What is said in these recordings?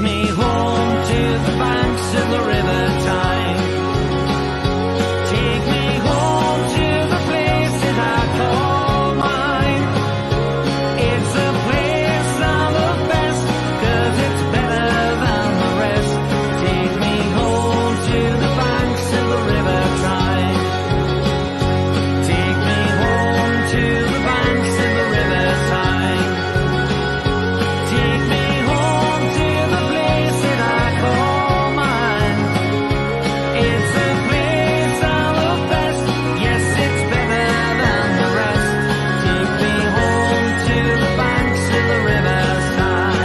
me home to the banks of the River Tyne. Take me home to the places I call mine. It's a place I love best, 'cause it's better than the rest. Take me home to the banks of the River Tyne. Take me home to the banks of the River Tyne. Take me home to the place that I call mine. It's a place I love best. Yes, it's better than the rest. Take me home to the banks of the River Tyne.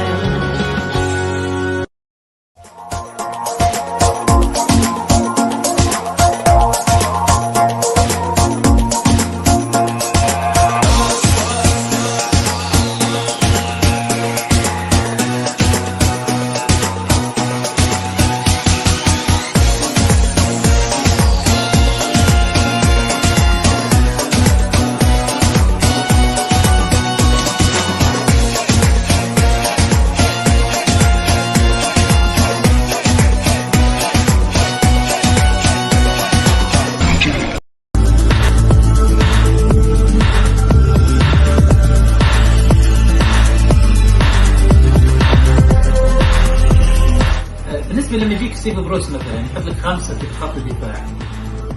بالنسبه لما يجيك ستيف بروس مثلا يحط لك خمسه في خط الدفاع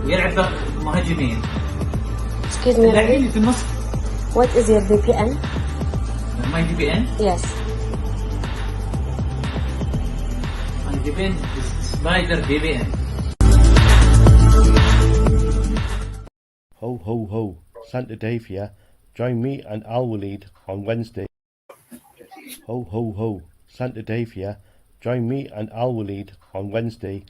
ويلعب مهاجمين. Excuse me, اللاعبين اللي وليد. في النص. What is your VPN? ماي في بي ان. Yes. ماي في بي ان سبايدر في بي ان. Ho ho ho, Santa Dave here. Join me and وليد on Wednesday. Ho ho ho, Santa Dave here. Join me and وليد on Wednesday,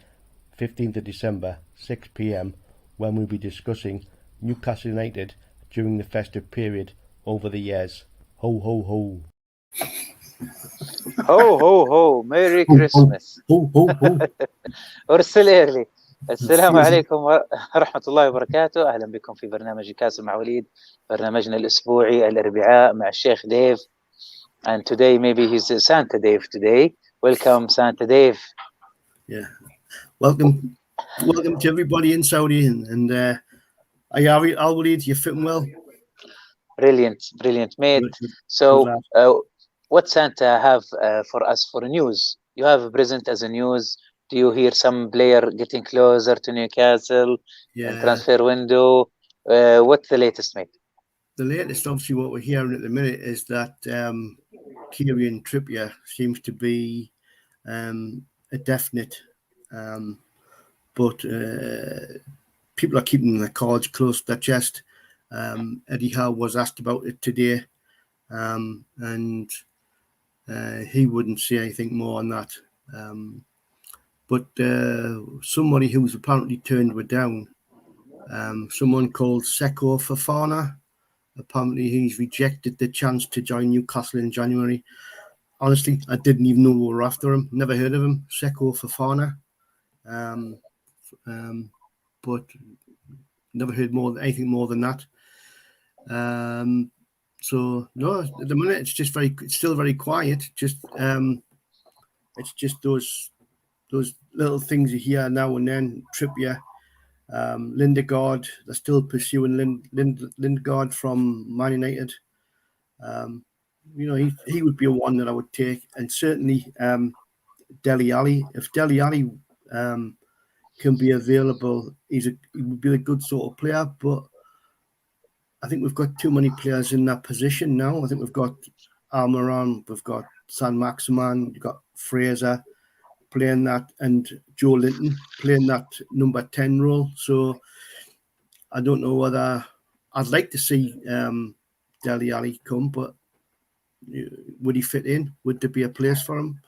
15th of December, 6 p.m, when we'll be discussing Newcastle United during the festive period over the years. Ho ho ho. هو هو ميري كريسماس. ارسل ايرلي. السلام عليكم ورحمة الله وبركاته. أهلا بكم في برنامج نيوكاسل مع وليد، برنامجنا الأسبوعي الأربعاء مع الشيخ ديف. And today maybe he's Santa Dave today. Welcome Santa Dave. Yeah, welcome to everybody in Saudi, and are you وليد? You fitting well? Brilliant, mate. Good. So Good what Santa have for us for news? You have a present as a news. Do you hear some player getting closer to Newcastle and Yeah. transfer window? What's the latest, mate? The latest, obviously, what we're hearing at the minute is that Kieran Trippier seems to be a definite, but people are keeping their cards close to their chest. Eddie Howe was asked about it today, and he wouldn't say anything more on that. But somebody who's apparently turned her down, someone called Seko Fofana, apparently he's rejected the chance to join Newcastle in January. Honestly, I didn't even know we were after him. Never heard of him, Seko Fofana. But never heard anything more than that. So no, at the minute it's still very quiet. It's just those little things you hear now and then. Trippier, Lindegaard, they're still pursuing Lindegaard from Man United. He would be a one that I would take, and certainly Dele Alli. If Dele Alli can be available, he would be a good sort of player. But I think we've got too many players in that position now. I think we've got Almiron, we've got San Maximan, we've got Fraser playing that, and Joe Linton playing that number 10 role. So I don't know whether I'd like to see Dele Alli come, but would he fit in? Would there be a place for him?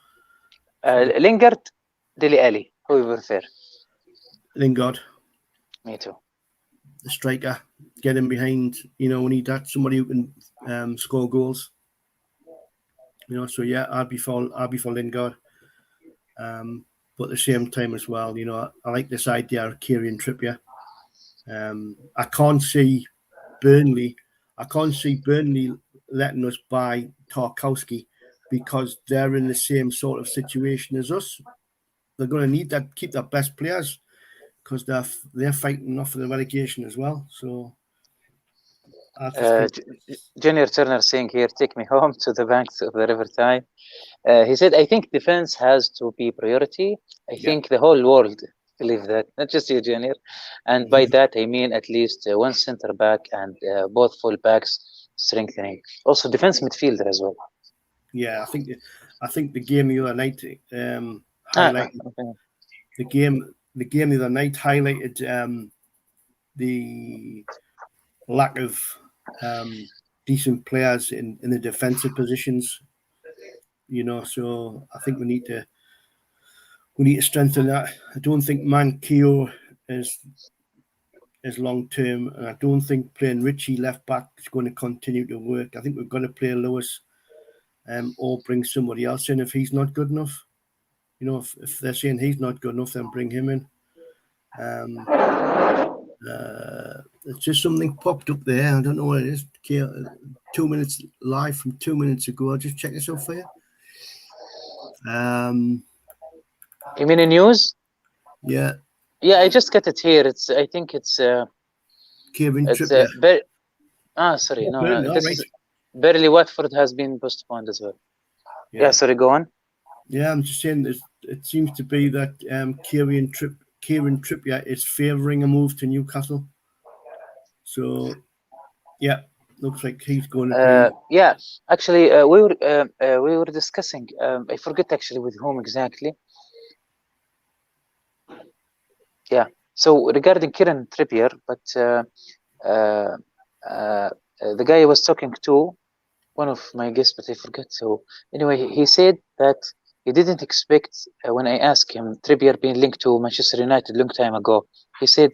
Lingard, Dele Alli, who you prefer? Lingard. Me too. The striker, get him behind. We need that, somebody who can score goals. So yeah, I'd be for Lingard. But at the same time as well, I like this idea of Kieran Trippier. I can't see Burnley letting us buy Tarkowski because they're in the same sort of situation as us. They're going to need that, keep their best players, because they're fighting off for the relegation as well. So I just think, Junior Turner saying here, take me home to the banks of the River Tyne. He said, I think defense has to be priority. I think the whole world believe that, not just you, Junior. And by that, I mean at least one center back and both full backs strengthening. Also, defense midfielder as well. yeah, I think the game the other night highlighted the game the other night highlighted the lack of decent players in the defensive positions. You know, so I think we need to strengthen that. I don't think Mankio is long term, and I don't think playing Richie left back is going to continue to work. I think we've got to play Lewis, or bring somebody else in if he's not good enough. You know, if they're saying he's not good enough, then bring him in. It's just something popped up there. I don't know what it is. 2 minutes live from 2 minutes ago. I'll just check this out for you. You mean in news? Yeah. Yeah, I just got it here. I think it's Kevin Trippier. Sorry, no. This is Barely Watford has been postponed as well. Yeah, sorry, go on. Yeah, I'm just saying it seems to be that Kieran Trippier is favouring a move to Newcastle. So, yeah, looks like he's going to be. Yeah, actually, we were discussing. I forget actually with whom exactly. Yeah. So regarding Kieran Trippier, but the guy I was talking to, one of my guests, but I forget. So anyway, he said that he didn't expect when I asked him Trippier being linked to Manchester United long time ago. He said,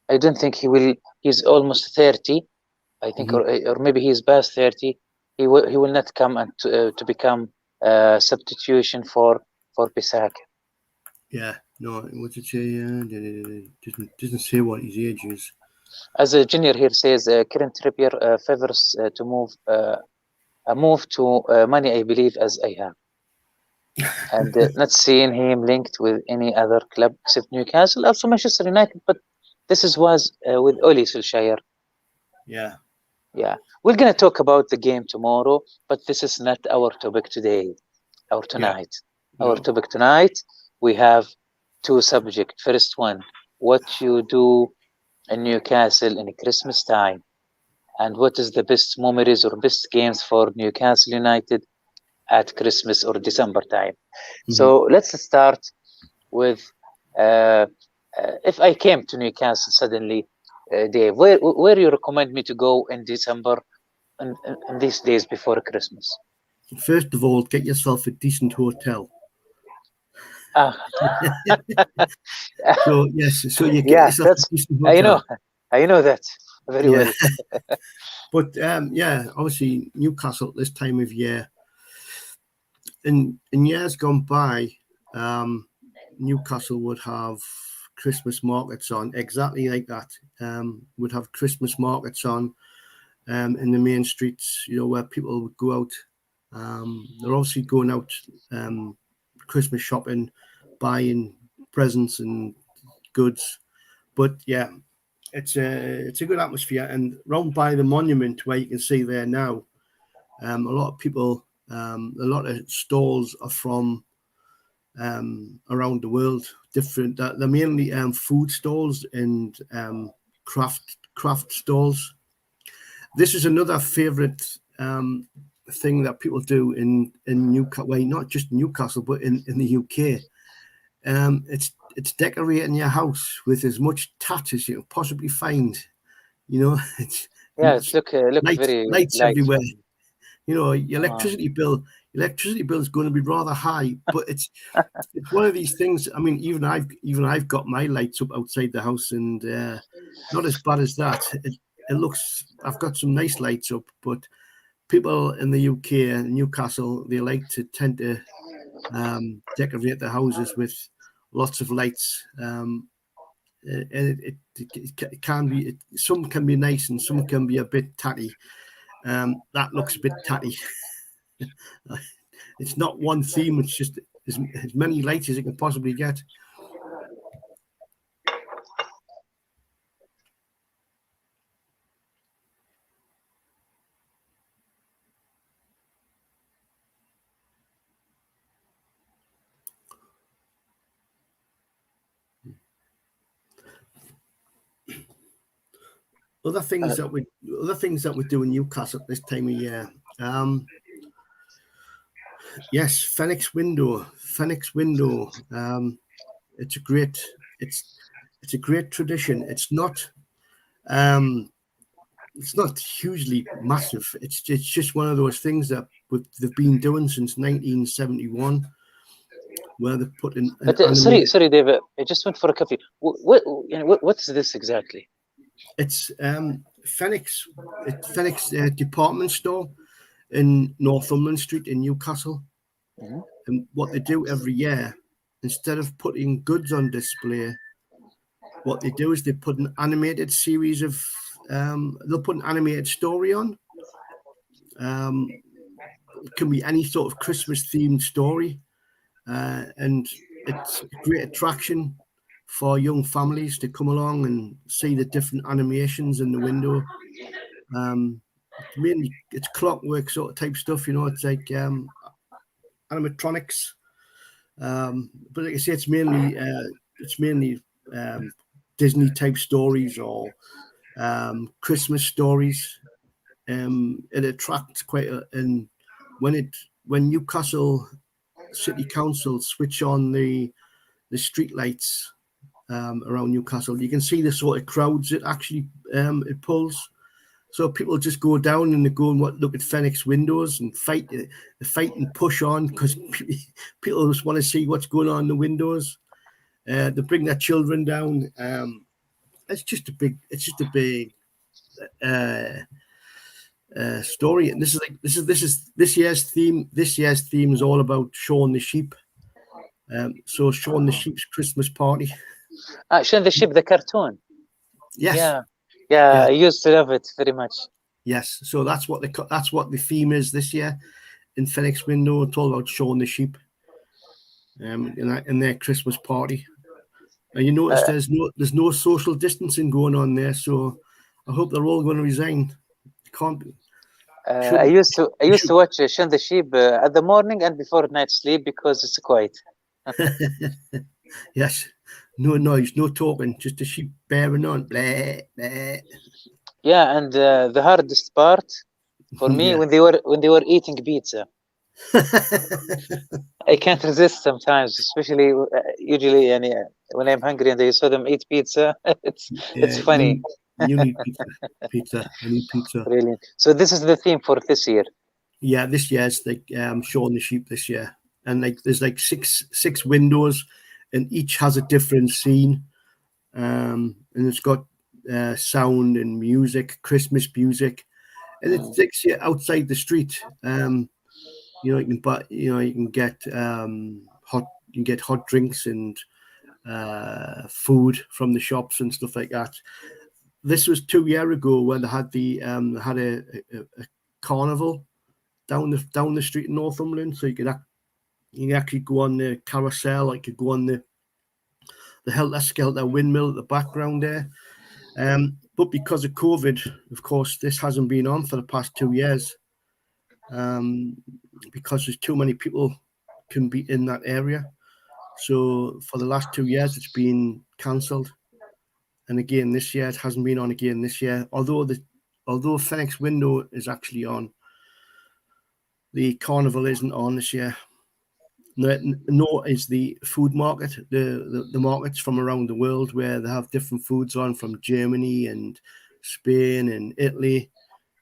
I don't think he will. He's almost 30, I think, or maybe he's past 30. He will not come and to become a substitution for Bisaka. Yeah, no, what did it say? Doesn't say what his age is. As a junior here says, Kieran Trippier favors to move a move to money, I believe, as I have, and not seeing him linked with any other club except Newcastle, also Manchester United. But this was with Ole Solskjaer. Yeah. We're gonna talk about the game tomorrow, but this is not our topic today. Or tonight. Yeah. Our topic tonight, we have two subjects. First one, what you do in Newcastle in Christmas time, and what is the best memories or best games for Newcastle United at Christmas or December time. So let's start with if I came to Newcastle suddenly, Dave, where you recommend me to go in December and these days before Christmas? First of all, get yourself a decent hotel. So you get yourself a decent hotel. I know that very well. But obviously Newcastle this time of year. In years gone by, Newcastle would have Christmas markets on exactly like that. Would have Christmas markets on in the main streets, where people would go out. They're obviously going out Christmas shopping, buying presents and goods. But yeah, it's a good atmosphere. And round by the monument where you can see there now, a lot of people, a lot of stalls are from around the world. Different. They're mainly food stalls and craft stalls. This is another favourite thing that people do in Newcastle. Well, not just Newcastle, but in the UK. It's decorating your house with as much tat as you can possibly find. It's look very lights everywhere. Your electricity bill is going to be rather high, but it's one of these things. I mean, even I've got my lights up outside the house, and not as bad as that. It looks. I've got some nice lights up, but people in the UK and Newcastle, they tend to decorate their houses with lots of lights. It can be. Some can be nice, and some can be a bit tatty. That looks a bit tatty. it's not one theme. It's just as many lights as it can possibly get. Other things that we do in Newcastle this time of year. Yes, Phoenix window. It's a great tradition. It's not hugely massive. It's just one of those things that they've been doing since 1971, where they put in. Sorry, David. I just went for a coffee. What is this exactly? It's Phoenix department store in Northumberland Street in Newcastle. Mm-hmm. And what they do every year, instead of putting goods on display, what they do is they put an animated series of they'll put an animated story on. It can be any sort of Christmas themed story, and it's a great attraction for young families to come along and see the different animations in the window. Mainly it's clockwork sort of type stuff, you know. It's like animatronics, but like I say, it's mainly Disney type stories or Christmas stories. It attracts and when Newcastle City Council switch on the street lights around Newcastle, you can see the sort of crowds it actually it pulls. So people just go down and they go and look at Phoenix windows and fight and push on because people just want to see what's going on in the windows. They bring their children down. It's just a big story. And this year's theme. This year's theme is all about Shaun the Sheep. So Shaun the Sheep's Christmas party. Shaun the Sheep, the cartoon. Yes. Yeah, I used to love it very much. Yes, so that's what the theme is this year in Phoenix Window. It's all about Shaun the Sheep, in their Christmas party. And you notice there's no social distancing going on there, so I hope they're all going to resign. Can't be. I used to watch Shaun the Sheep at the morning and before night sleep because it's quiet. Yes, no noise, no talking, just a sheep bearing on. Blah, blah. Yeah, and the hardest part for me when they were eating pizza. I can't resist sometimes, especially usually when I'm hungry and I saw them eat pizza. It's funny. You need pizza. I need pizza. Brilliant. So this is the theme for this year. Yeah, this year's like Shaun the Sheep this year, and like there's like six windows, and each has a different scene, and it's got sound and music, Christmas music, and it takes you outside the street. You can get hot drinks and food from the shops and stuff like that. This was 2 years ago when they had a carnival down the street in Northumberland, so you could actually go on the carousel, like you go on the Helter Skelter windmill at the background there. But because of COVID, of course, this hasn't been on for the past 2 years, because there's too many people can be in that area. So for the last 2 years, it's been cancelled. And again, this year, it hasn't been on again this year. Although Phoenix Window is actually on, the carnival isn't on this year. Nor is the food market, the markets from around the world where they have different foods on from Germany and Spain and Italy.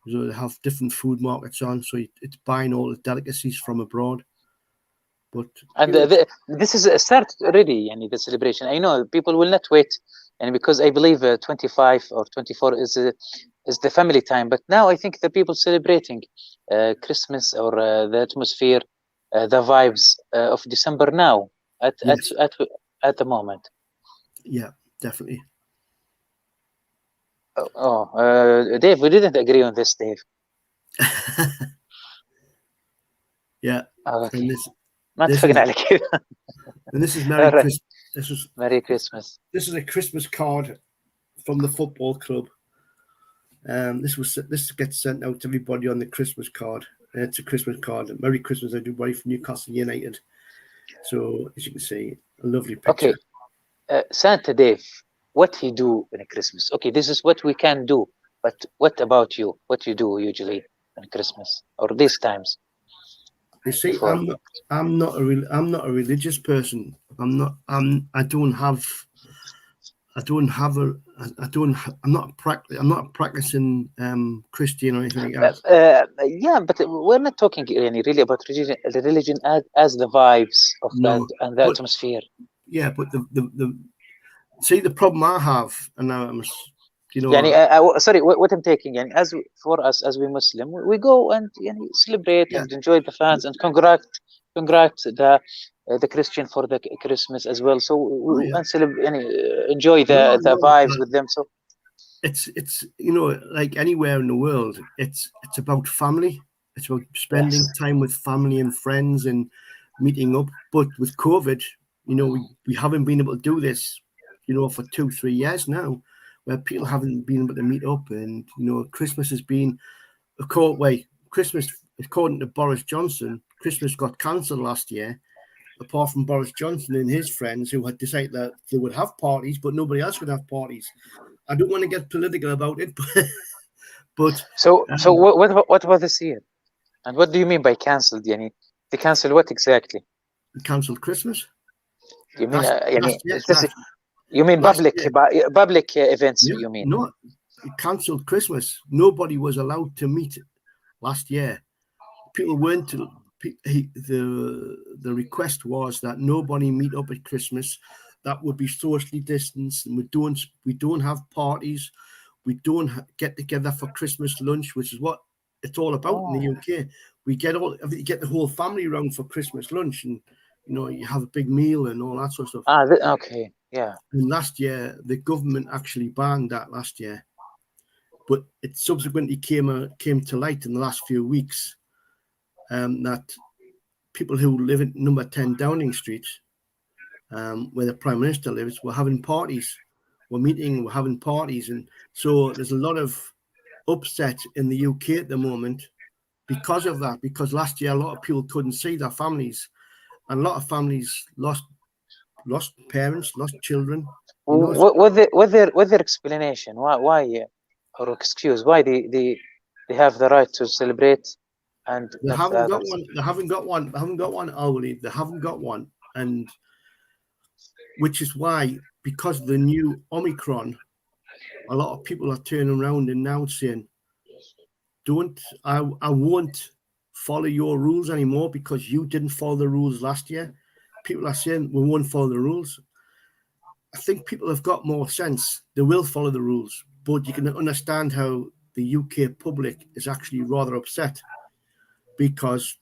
So they have different food markets on. So it's buying all the delicacies from abroad. But this is started already, the celebration. I know people will not wait, and because I believe 25 or 24 is the family time. But now I think the people celebrating Christmas or the atmosphere, the vibes of December now at the moment. Yeah, definitely. Dave, we didn't agree on this, Dave. Yeah. اوكي And this ما this اتفقنا is على كذا. and this is Merry Alright. Christmas. Merry Christmas. This is a Christmas card from the football club. This gets sent out to everybody on the Christmas card. It's a Christmas card. Merry Christmas, everybody from Newcastle United. So as you can see, a lovely picture. Okay, Santa Dave, what he do in Christmas? Okay, this is what we can do, but what about you? What you do usually on Christmas or these times? You see, Before. I'm not a religious person. I'm not a practicing Christian or anything like that. Yeah, but we're not talking really about religion as the vibes of No, and the but- atmosphere. Yeah, but the problem I have, and I'm, sorry, what I'm taking, as for us as we Muslim, we go and celebrate Yeah. and enjoy the fans and congrat the Christian for the Christmas as well. So we yeah. enjoy the No, vibes but- with them. So it's like anywhere in the world, it's about family. It's about spending Yes. time with family and friends and meeting up. But with COVID, we haven't been able to do this, for 2-3 years now, where people haven't been able to meet up. And Christmas has been Christmas, according to Boris Johnson, Christmas got cancelled last year. Apart from Boris Johnson and his friends who had decided that they would have parties, but nobody else would have parties. I don't want to get political about it, but so what about this year? And what do you mean by cancelled? They cancel what exactly? cancelled Christmas. You mean Last year, you mean last public events? yeah, You mean? no, cancelled Christmas. Nobody was allowed to meet last year. People weren't. The request was that nobody meet up at Christmas. That would be socially distanced, and we don't have parties. We don't get together for Christmas lunch, which is what it's all about in the UK. We get the whole family around for Christmas lunch, and you have a big meal and all that sort of stuff. Okay, yeah. And last year, the government actually banned that last year, but it subsequently came to light in the last few weeks that people who live at number 10 Downing Street, where the Prime Minister lives, were having parties. We're having parties. And so there's a lot of upset in the UK at the moment because of that, because last year a lot of people couldn't see their families, and a lot of families lost parents, lost children. What their explanation? Why or excuse why they have the right to celebrate and They not haven't got others? one. They haven't got one. Hourly. They haven't got one, and which is why, because of the new Omicron, a lot of people are turning around and now saying, I won't follow your rules anymore because you didn't follow the rules last year. People are saying we won't follow the rules. I think people have got more sense. They will follow the rules, but you can understand how the UK public is actually rather upset because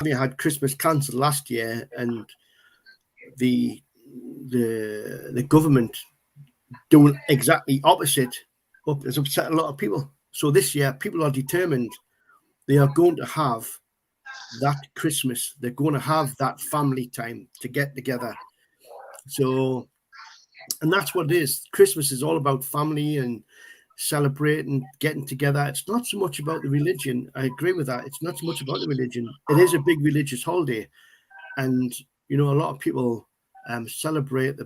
we had Christmas cancelled last year, and the government doing exactly opposite has upset a lot of people. So this year, people are determined they are going to have that Christmas. They're going to have that family time to get together. So, and that's what it is. Christmas is all about family and celebrating, getting together. It's not so much about the religion. I agree with that. It's not so much about the religion. It is a big religious holiday, and a lot of people celebrate the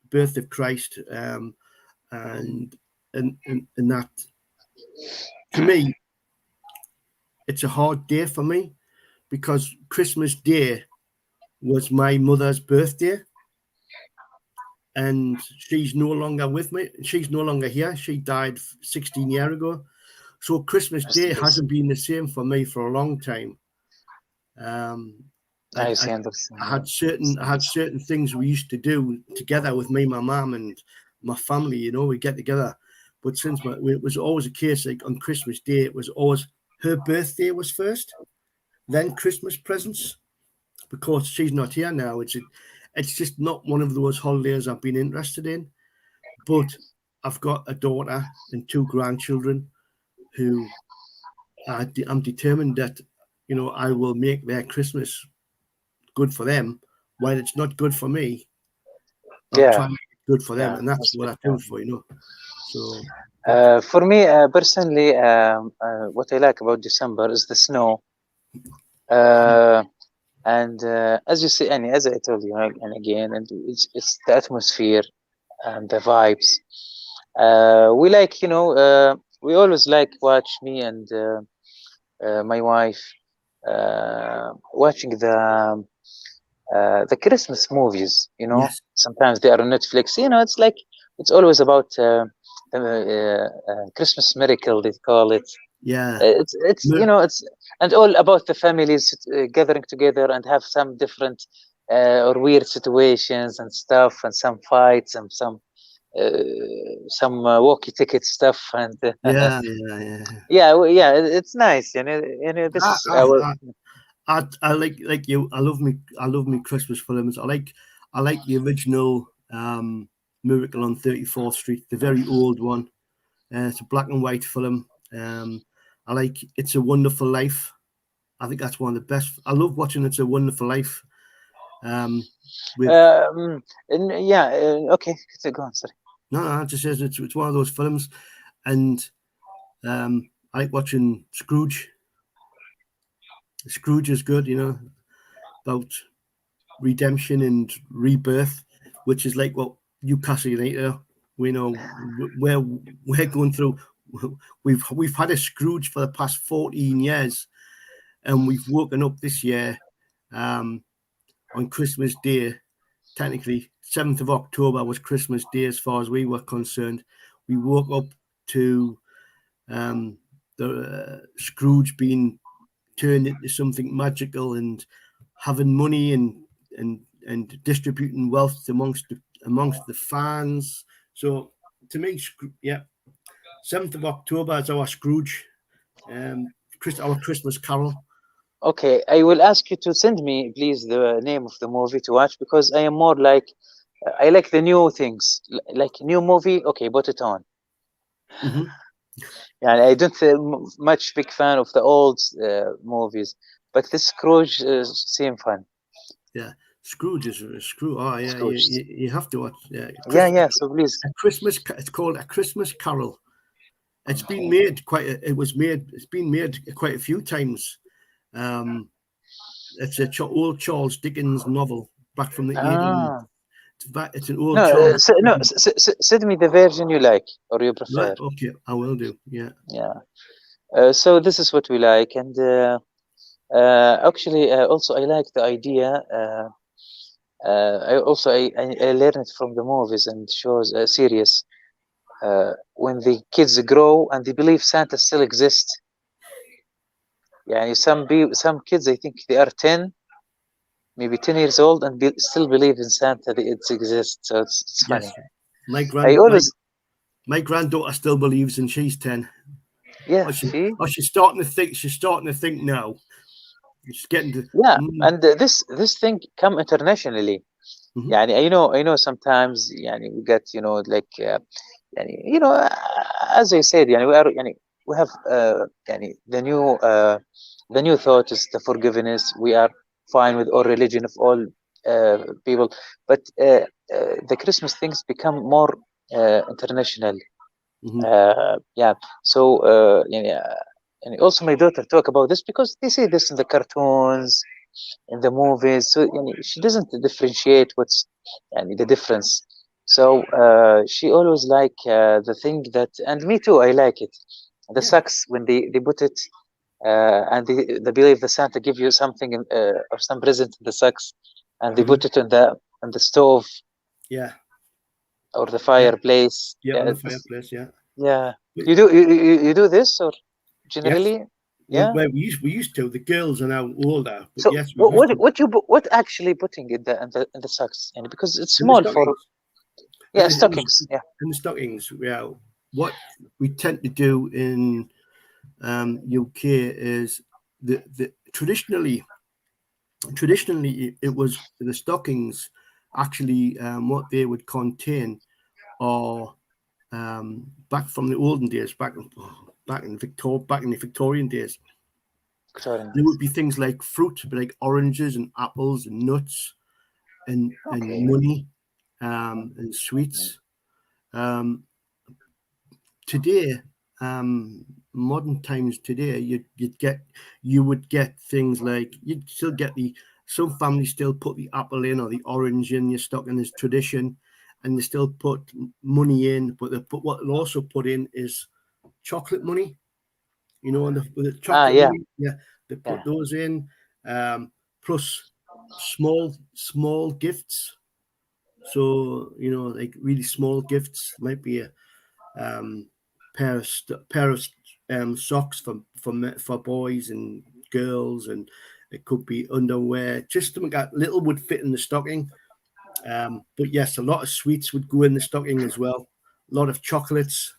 birth of Christ, and that, to me, it's a hard day for me because Christmas Day was my mother's birthday, and she's no longer with me. She's no longer here. She died 16 years ago. So Christmas Day hasn't been the same for me for a long time. I had certain things we used to do together with me, my mum, and my family. We get together. But since it was always a case, like on Christmas Day, it was always her birthday was first, then Christmas presents. Because she's not here now, it's just not one of those holidays I've been interested in. But I've got a daughter and 2 grandchildren who I'm determined that you know, I will make their Christmas good for them while it's not good for me. I'll try and make it good for them, Yeah, and that's that's what I good. do for, you know. So For me personally, what I like about December is the snow. And as you say, and as I told you, and again, and it's the atmosphere and the vibes. We like, we always like watch me and my wife watching the Christmas movies. yes, Sometimes they are on Netflix. It's like it's always about Christmas miracle, they call it. yeah, It's it's and all about the families gathering together and have some different or weird situations and stuff, and some fights and some walkie ticket stuff, and yeah, yeah, yeah. yeah, it's nice. This I, is I, our I like you. I love me Christmas films. I like the original Miracle on 34th Street, the very old one. It's a black and white film. I like It's a Wonderful Life. I think that's one of the best. I love watching It's a Wonderful Life. With yeah, okay, so go on, sorry. no, it just says it's one of those films, and I like watching Scrooge. Scrooge is good, about redemption and rebirth, which is like what Newcastle United, we know we're going through. We've had a Scrooge for the past 14 years, and we've woken up this year on Christmas Day. Technically, 7th of October was Christmas Day as far as we were concerned. We woke up to the Scrooge being turned into something magical and having money and distributing wealth amongst the fans. So to me, 7th of October is our Scrooge, our Christmas Carol. Okay, I will ask you to send me, please, the name of the movie to watch, because I am more like I like the new things, like new movie. Okay, put it on. Mm-hmm. Yeah, I don't much big fan of the old movies, but this Scrooge seem fun. Yeah, Scrooge is a Scrooge. Oh yeah, Scrooge. you have to watch. Yeah, Yeah. So please. a Christmas. It's called A Christmas Carol. It's been made It's been made quite a few times. It's a old Charles Dickens novel back from the 18. Ah. It's an old No, Charles. send me the version you like or you prefer. Right, okay, I will do. Yeah. Yeah. So this is what we like, and actually, also I like the idea. I learned it from the movies and shows, series. When the kids grow and they believe Santa still exists. Yeah, some kids, I think they are 10, maybe 10 years old, and still believe in Santa. It exists. So it's funny. Yes. My granddaughter still believes, and she's 10. Yeah, Oh, see. she's starting to think. She's starting to think now. She's getting to. Yeah, and this thing come internationally. Mhm. يعني I know sometimes يعني we get like يعني as I said يعني we have يعني the new thought is the forgiveness. We are fine with all religion of all people, but the Christmas things become more international. Yeah, so and also my daughter talk about this because they see this in the cartoons, in the movies. So she doesn't differentiate what's the difference. So she always like the thing that, and me too, I like it. The socks when they put it and they believe the Santa give you something or some present in the socks, and they put it on the stove. Yeah. Or the fireplace. Yeah, on the fireplace. Yeah. Yeah. You do this or generally? Yes. Yeah. Well, we used to. The girls are now older, but So yes, what actually putting in the socks? And because it's in the small for stockings. stockings. Yeah. In the stockings. Yeah. What we tend to do in UK is the traditionally it was the stockings actually what they would contain are back from the olden days, back in the Victorian days. There would be things like fruit, like oranges and apples and nuts and money and sweets. Today, modern times today, you would get things like, you'd still get some families still put the apple in or the orange in your stocking as tradition, and they still put money in, but what they'll also put in is chocolate money, and the chocolate money, they put those in, plus small gifts. So, like really small gifts, might be a pair of socks for boys and girls, and it could be underwear, just something that little would fit in the stocking. But yes, a lot of sweets would go in the stocking as well, a lot of chocolates.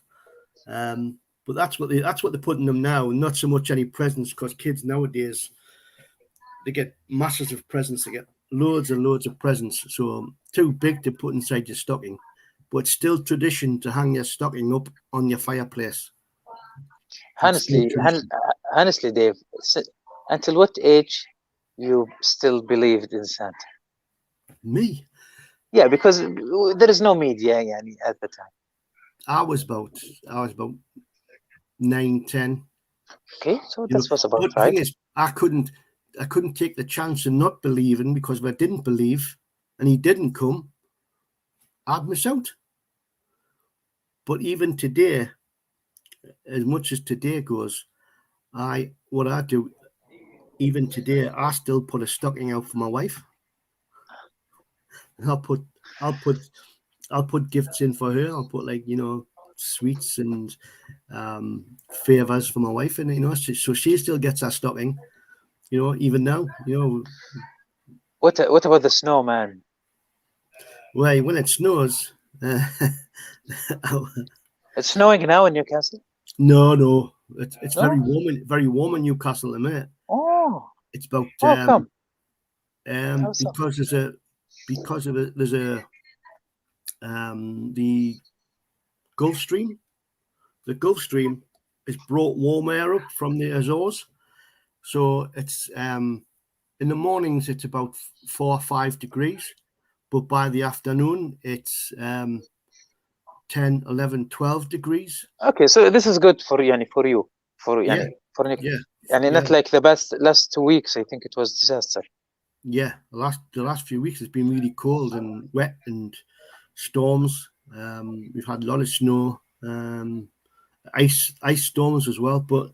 But that's what they put in them now, not so much any presents, because kids nowadays, they get masses of presents. They get loads and loads of presents, so too big to put inside your stocking. But still tradition to hang your stocking up on your fireplace. Honestly, Dave, until what age you still believed in Santa? Me? Yeah, because there is no media at the time. I was about 9, 10. Okay, so that was about but right. The thing is, I couldn't take the chance of not believing, because if I didn't believe and he didn't come, I'd miss out. But even today, as much as today goes, what I do, even today, I still put a stocking out for my wife. I'll put gifts in for her. I'll put sweets and favors for my wife, and so she still gets her stocking. Even now. What about the snowman? Well, when it snows, it's snowing now in Newcastle. No, it's very warm in Newcastle at the minute. Oh, it's about how come? Because there's a the Gulf Stream. The Gulf Stream has brought warm air up from the Azores, so it's in the mornings it's about 4 or 5 degrees, but by the afternoon it's 10, 11, 12 degrees. Okay, so this is good for you. Not like the last 2 weeks. I think it was disaster. Yeah, the last few weeks has been really cold and wet and storms. We've had a lot of snow, ice storms as well. But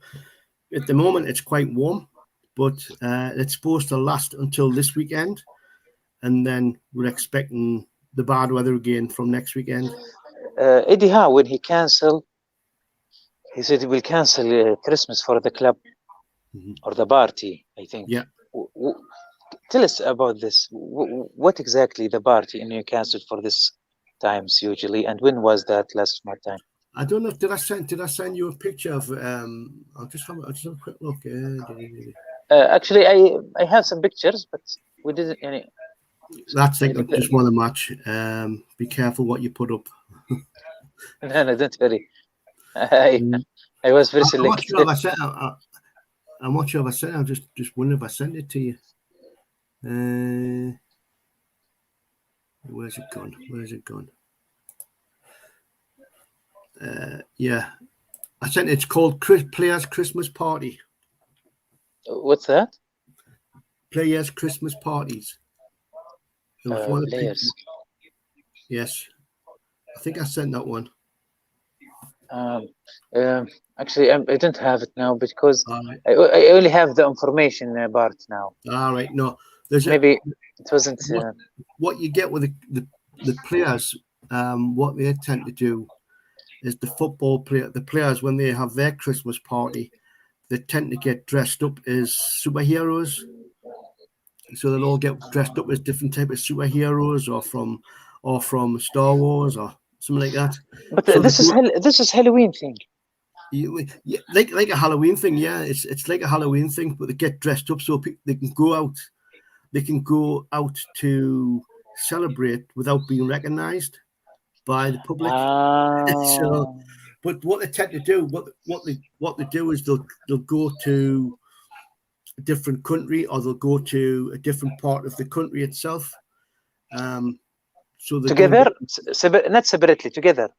at the moment, it's quite warm. But it's supposed to last until this weekend, and then we're expecting the bad weather again from next weekend. Eddie Howe, when he canceled, he said he will cancel Christmas for the club or the party, I think. Yeah. Tell us about this. What exactly the party in Newcastle for this times usually, and when was that last time? I don't know. Did I send you a picture of? I'll just have a quick look. Actually, I have some pictures, but we didn't. That's like just want to match. Be careful what you put up. No, don't worry. I was very selective. I'm not sure if I sent it. I'm just wondering if I sent it to you. Where's it gone? Yeah, I sent it. It's called Players Christmas Party. What's that? Players Christmas Parties. Players. Yes, I think I sent that one. Actually, I don't have it now because I only have the information part now. All right, no, maybe it wasn't. What you get with the players, what they tend to do is the players when they have their Christmas party, they tend to get dressed up as superheroes. So they'll all get dressed up as different type of superheroes, or from Star Wars or something like that. But so this is Halloween thing. Yeah, like a Halloween thing. Yeah, it's like a Halloween thing, but they get dressed up so they can go out. They can go out to celebrate without being recognised by the public. So, but what they tend to do, what they do is they'll go to a different country, or they'll go to a different part of the country itself. So they Together, not separately, together.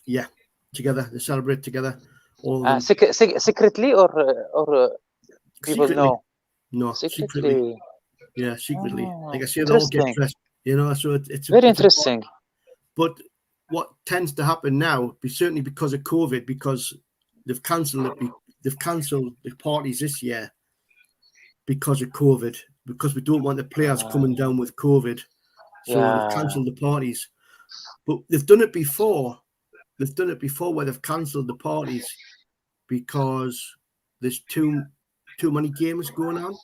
Yeah, together. They celebrate together. All of them. Secretly, or people Secretly. know? No, secretly. Yeah, secretly. Oh, Like I say, they all get interesting. dressed. You know, so it's Very it's interesting. But what tends to happen now, certainly because of COVID, because they've cancelled it, they've cancelled the parties this year because of COVID, because we don't want the players coming down with COVID. So they've cancelled the parties. But they've done it before. They've done it before where they've cancelled the parties because there's too many games going on.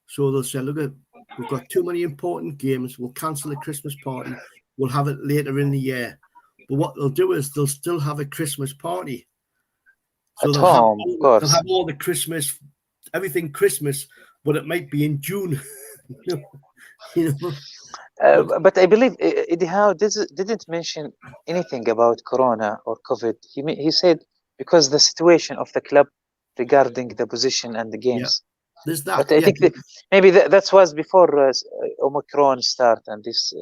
So they'll say, look, we've got too many important games. We'll cancel the Christmas party. We'll have it later in the year. But what they'll do is they'll still have a Christmas party. So At they'll home, of course. They'll have all the Christmas, everything Christmas, but it might be in June. You know. But I believe Eddie Howe didn't mention anything about Corona or COVID. He said because the situation of the club regarding the position and the games. Yeah, there's that. But I think maybe that was before Omicron start and this.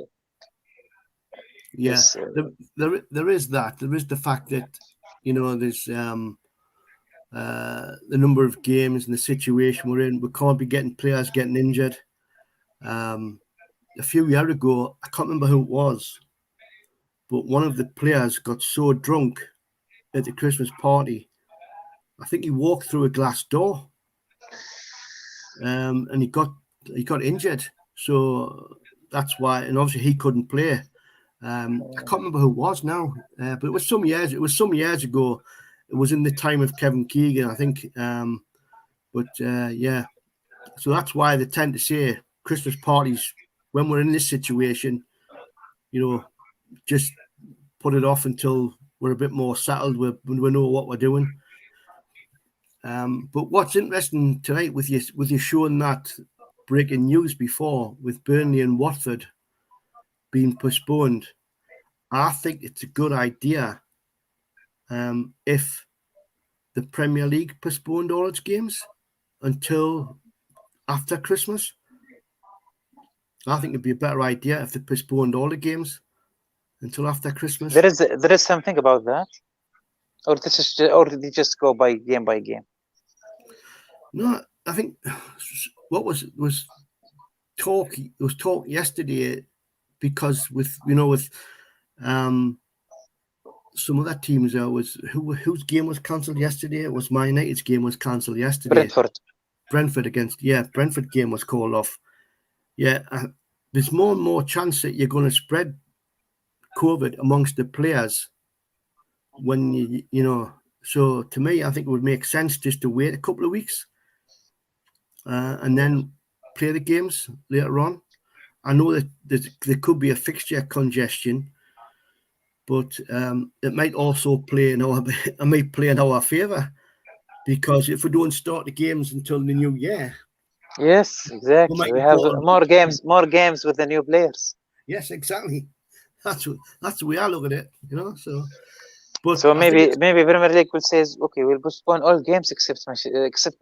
There is that. There is the fact that, you know, there's the number of games and the situation we're in. We can't be getting players getting injured. A few years ago, I can't remember who it was, but one of the players got so drunk at the Christmas party, I think he walked through a glass door, and he got injured. So that's why, and obviously he couldn't play. I can't remember who it was now, but it was some years. It was some years ago. It was in the time of Kevin Keegan, I think. Yeah, so that's why they tend to say Christmas parties, when we're in this situation, you know, just put it off until we're a bit more settled, we know what we're doing. But what's interesting tonight with you showing that breaking news before with Burnley and Watford being postponed, I think it's a good idea if the Premier League postponed all its games until after Christmas. I think it'd be a better idea if they postponed all the games until after Christmas. There is something about that, or did they just go by game by game? No, I think what was talk. It was talk yesterday because with some other teams there was whose game was cancelled yesterday. It was Man United's game was cancelled yesterday. Brentford Brentford game was called off. Yeah, there's more and more chance that you're going to spread COVID amongst the players when you know. So to me, I think it would make sense just to wait a couple of weeks and then play the games later on. I know that there could be a fixture congestion, but it might also play in our favour, because if we don't start the games until the new year. Yes, exactly. We have more games with the new players. Yes, exactly. That's the way I look at it, you know. So maybe Premier League will say, okay, we'll postpone all games except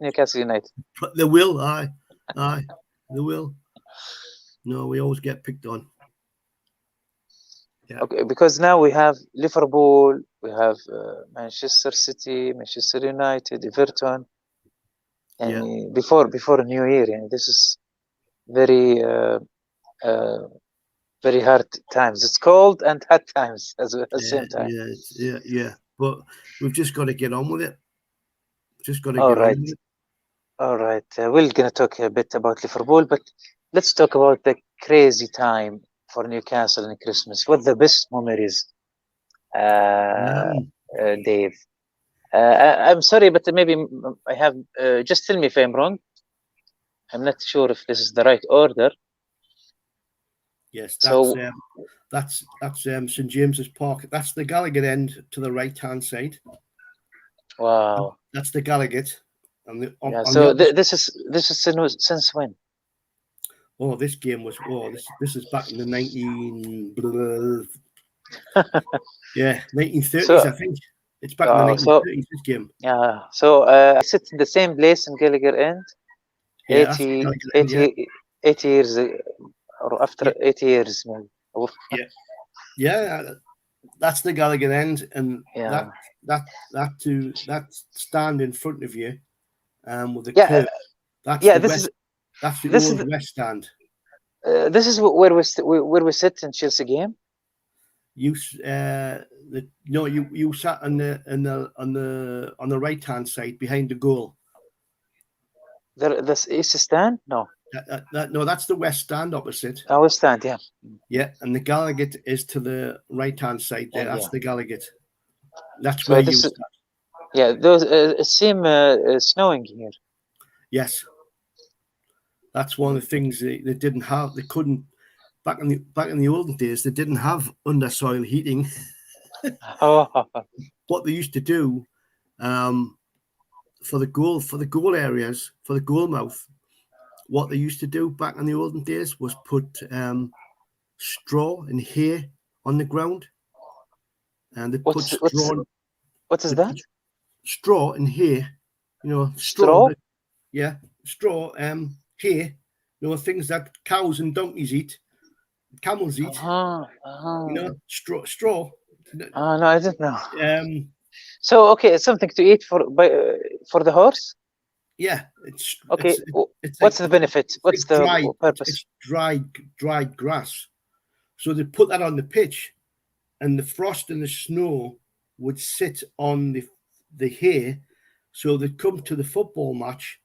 Newcastle United. They will, aye, they will. No, we always get picked on. Yeah. Okay, because now we have Liverpool, we have Manchester City, Manchester United, Everton, and before New Year, and this is very very hard times. It's cold and hot times at the same time. Yeah. But we've just got to get on with it. On with it. All right. We're gonna talk a bit about Liverpool, but let's talk about the crazy time for Newcastle and Christmas. What the best memories, Dave? I'm sorry, but maybe I have. Just tell me if I'm wrong. I'm not sure if this is the right order. Yes, that's St James's Park. That's the Gallagher end to the right-hand side. Wow, that's the Gallagher. This is since when? Oh, this game was. Oh, this is back in the 1930s. I think it's back in the 1930s. This game. Yeah. So I sit in the same place in Gallagher end. Yeah, that's 80, Gallagher End, 80 years or after 80 years, maybe. yeah, that's the Gallagher End, and Yeah. that stand in front of you, with the Yeah, curve. That's yeah. the west. That's the this old is west stand. this is where we sit in Chelsea game. You you sat on the right hand side behind the goal. This is a stand? No. No, that's the west stand opposite. I will stand. Yeah. Yeah, and the Gallagher is to the right hand side there. That's Yeah. the Gallagher. That's So where you this sat. yeah. Those it seem snowing here. Yes, that's one of the things they didn't have. They couldn't back in the olden days. They didn't have under soil heating. Oh. What they used to do, for the goal areas, for the goal mouth, what they used to do back in the olden days was put straw and hay on the ground, and they put straw. What is that? Straw and hay, Straw? straw, hay, things that cows and donkeys eat, camels eat, straw. Oh, no, I didn't know. So okay, it's something to eat for the horse. Yeah, it's okay. It's what's the benefit? What's the purpose? It's dried grass. So they put that on the pitch, and the frost and the snow would sit on the hay. So they'd come to the football match,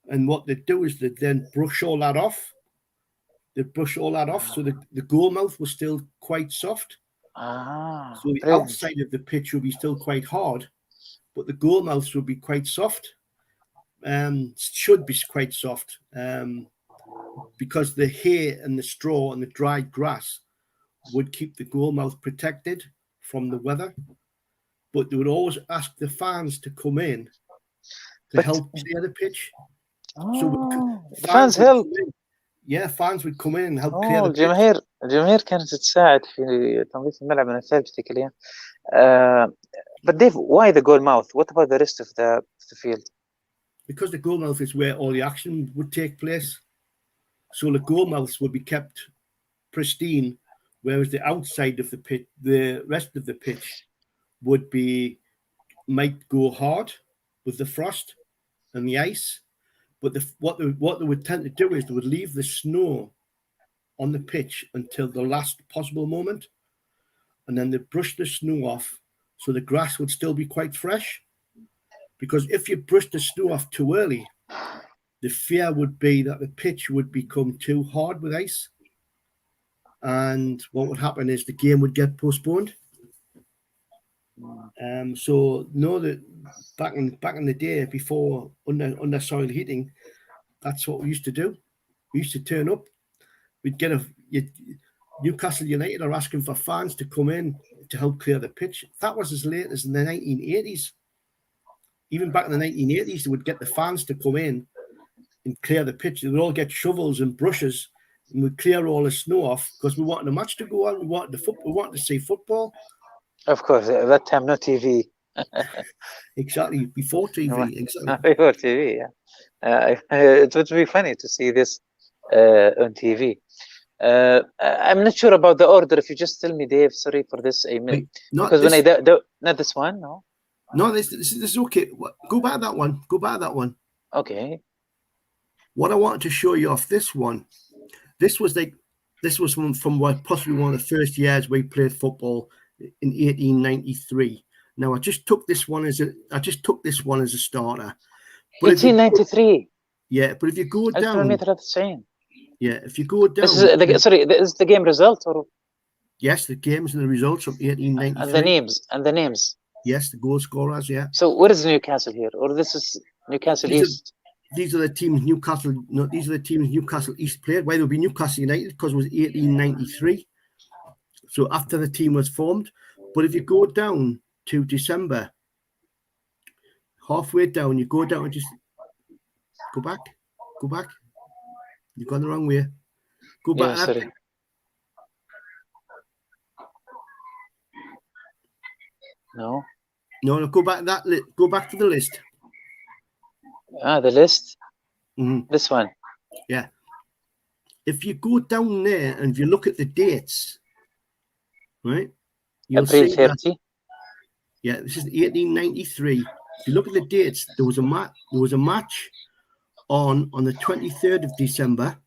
and what they'd do is they'd then brush all that off. They'd brush all that off, so the goal mouth was still quite soft. So the outside of the pitch would be still quite hard, but the goal mouths would be quite soft. Should be quite soft, because the hay and the straw and the dried grass would keep the goal mouth protected from the weather. But they would always ask the fans to come in to help clear the pitch. So fans help. Fans would come in and help clear the pitch. الجماهير كانت تساعد في تنظيف الملعب من بشكل كليا. But Dave, why the goal mouth? What about the rest of the field? Because the goal mouth is where all the action would take place. So the goal mouths would be kept pristine, whereas the outside of the pitch, the rest of the pitch might go hard with the frost and the ice. But what they would tend to do is they would leave the snow on the pitch until the last possible moment, and then they brush the snow off so the grass would still be quite fresh. Because if you brush the snow off too early, the fear would be that the pitch would become too hard with ice, and what would happen is the game would get postponed. So know that back in the day, before under soil heating, that's what we used to do. We used to turn up. We'd get Newcastle United are asking for fans to come in to help clear the pitch. That was as late as in the 1980s. Even back in the 1980s, they would get the fans to come in and clear the pitch. They would all get shovels and brushes, and we'd clear all the snow off because we wanted the match to go on. We wanted to see football. Of course, at that time, no TV. Exactly, before TV. Exactly. Before TV, yeah. It would be funny to see this on TV. I'm not sure about the order. If you just tell me, Dave, sorry for this. Because when not this one, no. No, this is okay. Go back that one. Go back that one. Okay. What I wanted to show you off this one. This was from possibly one of the first years we played football in 1893. Now I just took this one as a starter. But 1893. But if you go down. Yeah, if you go down. This is the game result, or? Yes, the games and the results of 1893. And the names. Yes, the goal scorers. Yeah. So where is Newcastle here, or this is Newcastle East? These are the teams Newcastle. No, these are the teams Newcastle East played. Why there would be Newcastle United because it was 1893. So after the team was formed, but if you go down to December, halfway down, you go down and just go back. You've gone the wrong way. Go back. Yeah, sorry. No. Go back go back to the list. The list. This one. Yeah. If you go down there and if you look at the dates, right, you'll April see that, 30. yeah, this is 1893. If you look at the dates, there was a match on the 23rd of December.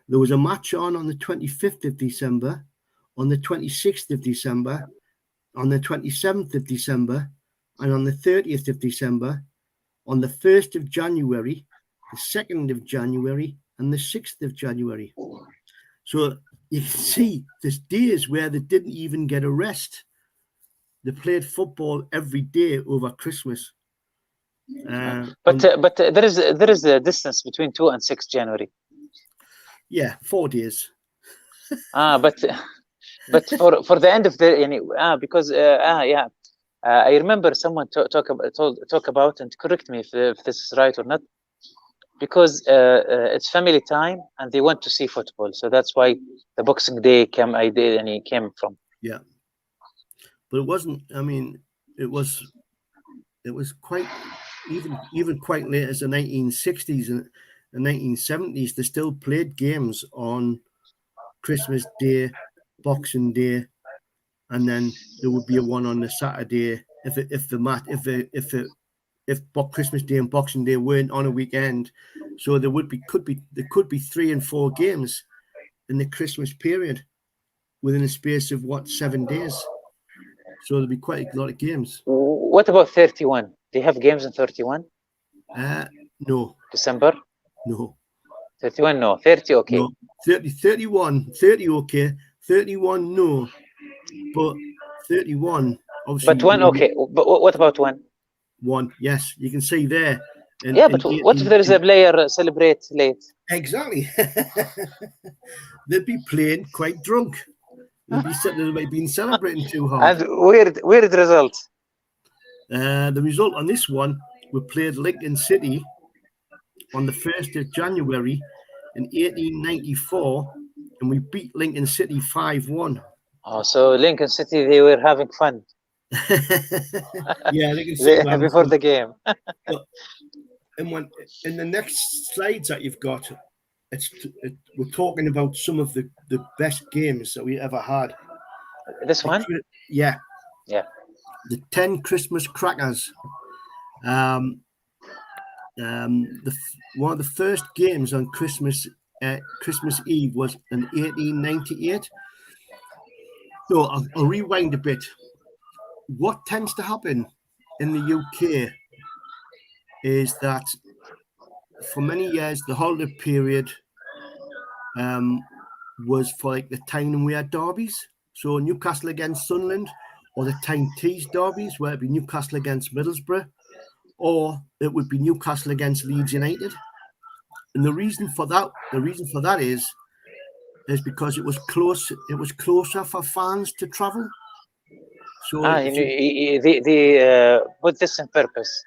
There was a match on the 25th of December, on the 26th of December, on the 27th of December, and on the 30th of December, on the 1st of January, the 2nd of January, and the 6th of January. So you can see there's days where they didn't even get a rest. They played football every day over Christmas. But there is a distance between 2 and 6 January. Yeah, 4 days. But for the end of the because I remember someone talk about, and correct me if this is right or not, because it's family time and they want to see football, so that's why the Boxing Day came from. Yeah, but it wasn't. I mean, it was quite even quite late as the 1960s and the 1970s. They still played games on Christmas Day, Boxing Day, and then there would be a one on the Saturday if Christmas Day and Boxing Day weren't on a weekend. So there could be 3 and 4 games in the Christmas period within a space of 7 days. So there'll be quite a lot of games. What about 31? Do you have games in 31? No. December? No. 31, no. 30, okay. No. 30 okay. 31, no. But 31, obviously. But 1, okay. But what about 1? 1, yes. You can see there. But what if there is a player celebrate late? Exactly. They'd be playing quite drunk. They'd be celebrating too hard. And weird result. The result on this one, we played Lincoln City on the 1st of January in 1894, and we beat Lincoln City 5-1. Oh, so Lincoln City, they were having fun. Yeah, Lincoln City before the game. In the next slides that you've got, we're talking about some of the best games that we ever had. This one? Yeah. Yeah. The 10 Christmas crackers. One of the first games on Christmas Eve was in 1898. So I'll rewind a bit. What tends to happen in the UK is that for many years the holiday period was for like the town and wear derbies. So Newcastle against Sunderland, or the Tyne Tees derbies, where it'd be Newcastle against Middlesbrough, or it would be Newcastle against Leeds United. And the reason for that is because it was close. It was closer for fans to travel. So they put this in purpose.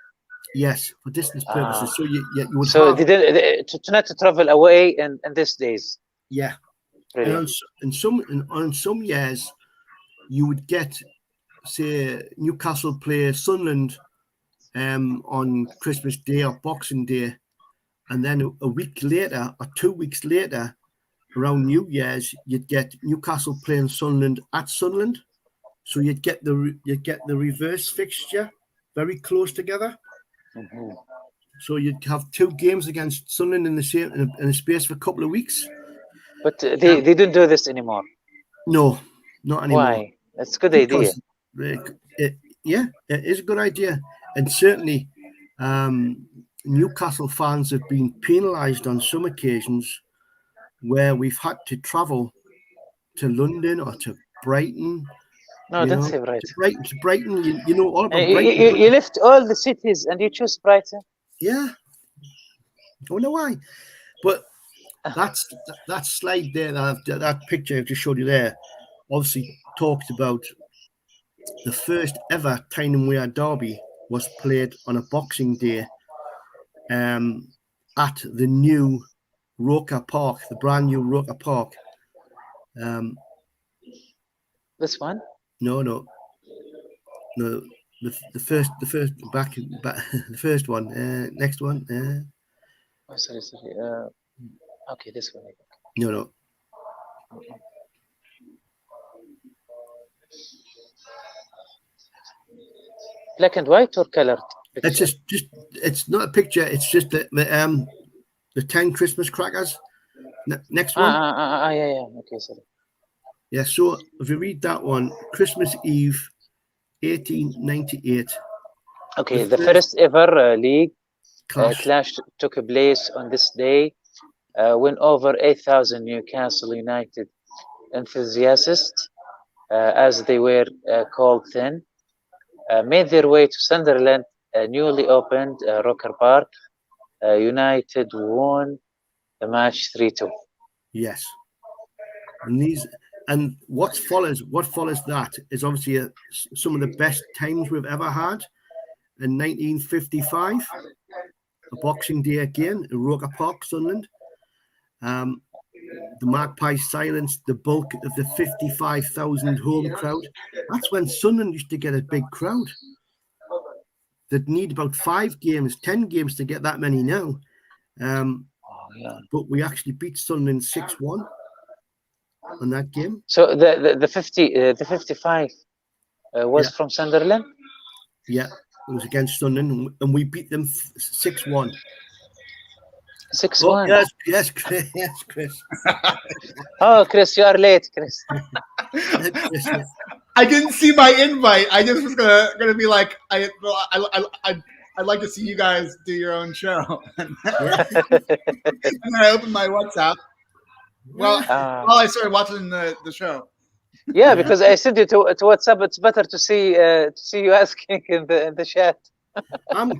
Yes, for distance purposes. So you would. So they did not to travel away in these days. Yeah. Brilliant. And on some years, you would get, say, Newcastle play Sunderland on Christmas Day or Boxing Day, and then a week later or 2 weeks later, around New Year's, you'd get Newcastle playing Sunderland at Sunderland. So you'd get the reverse fixture very close together. Mm-hmm. So you'd have 2 games against Sunderland in a space of a couple of weeks. But they didn't do this anymore. No, not anymore. Why? That's a good idea. It is a good idea. And certainly Newcastle fans have been penalised on some occasions where we've had to travel to London or to Brighton. No, don't say Brighton. To Brighton, you know all about Brighton. You left all the cities and you choose Brighton. Yeah. I don't know why. But that slide there, that picture I just showed you there, obviously talked about the first ever Tyne and Wear derby was played on a Boxing Day at the new Roker Park, the brand new Roker Park. This one? No. The first back the first one. Next one. Oh, sorry. Okay, this one. No. Black and white or colored? It's just it's not a picture. It's just the 10 Christmas crackers. Next one. Yeah. Okay, sorry. Yeah. So if you read that one, Christmas Eve, 1898. Okay, the first ever league Clash. clash took place on this day when over 8,000 Newcastle United enthusiasts, as they were called then, made their way to Sunderland, newly opened Roker Park. United won the match 3-2. Yes. And what follows that is obviously some of the best times we've ever had. In 1955, a Boxing Day again in Roker Park, Sunderland. The Magpies silenced the bulk of the 55,000 home crowd. That's when Sunderland used to get a big crowd. They'd need about 5 games, 10 games to get that many now. But we actually beat Sunderland 6-1 on that game. So the 55 was from Sunderland? Yeah, it was against Sunderland, and we beat them 6-1. 6-1. Oh, yes, Chris. Oh, Chris, you are late, Chris. I didn't see my invite. I just was gonna be like, I'd like to see you guys do your own show. And then I opened my WhatsApp. Well, I started watching the show. Yeah, because I sent you to WhatsApp. It's better to see you asking in the chat. I'm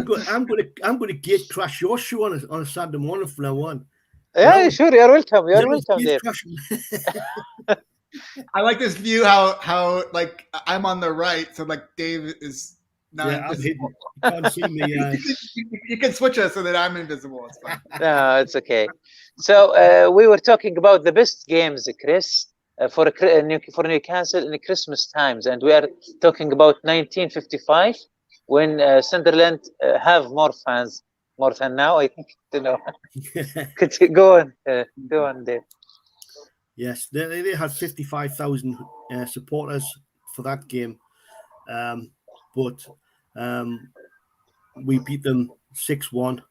going to gate crash your show on a Saturday morning from now on. Yeah, sure. You're welcome. You're welcome, Dave. I like this view how like I'm on the right, so like Dave is not invisible. You can't see me. You can switch us so that I'm invisible. It's fine. No, it's okay. So we were talking about the best games, Chris, for Newcastle in the Christmas times, and we are talking about 1955 when Sunderland have more fans than now. I think Go on, Dave. Yes, they had 55,000 supporters for that game, but we beat them 6-1.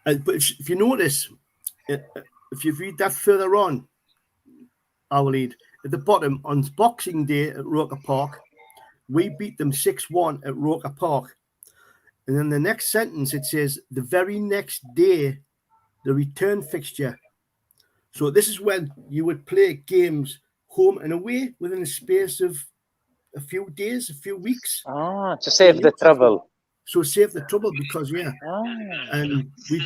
But if you notice, if you read that further on, وليد, at the bottom, on Boxing Day at Roker Park, we beat them 6-1 at Roker Park. And then the next sentence, it says, the very next day, the return fixture. So this is when you would play games home and away within a space of a few days, a few weeks. To save the trouble. So save the trouble because, and we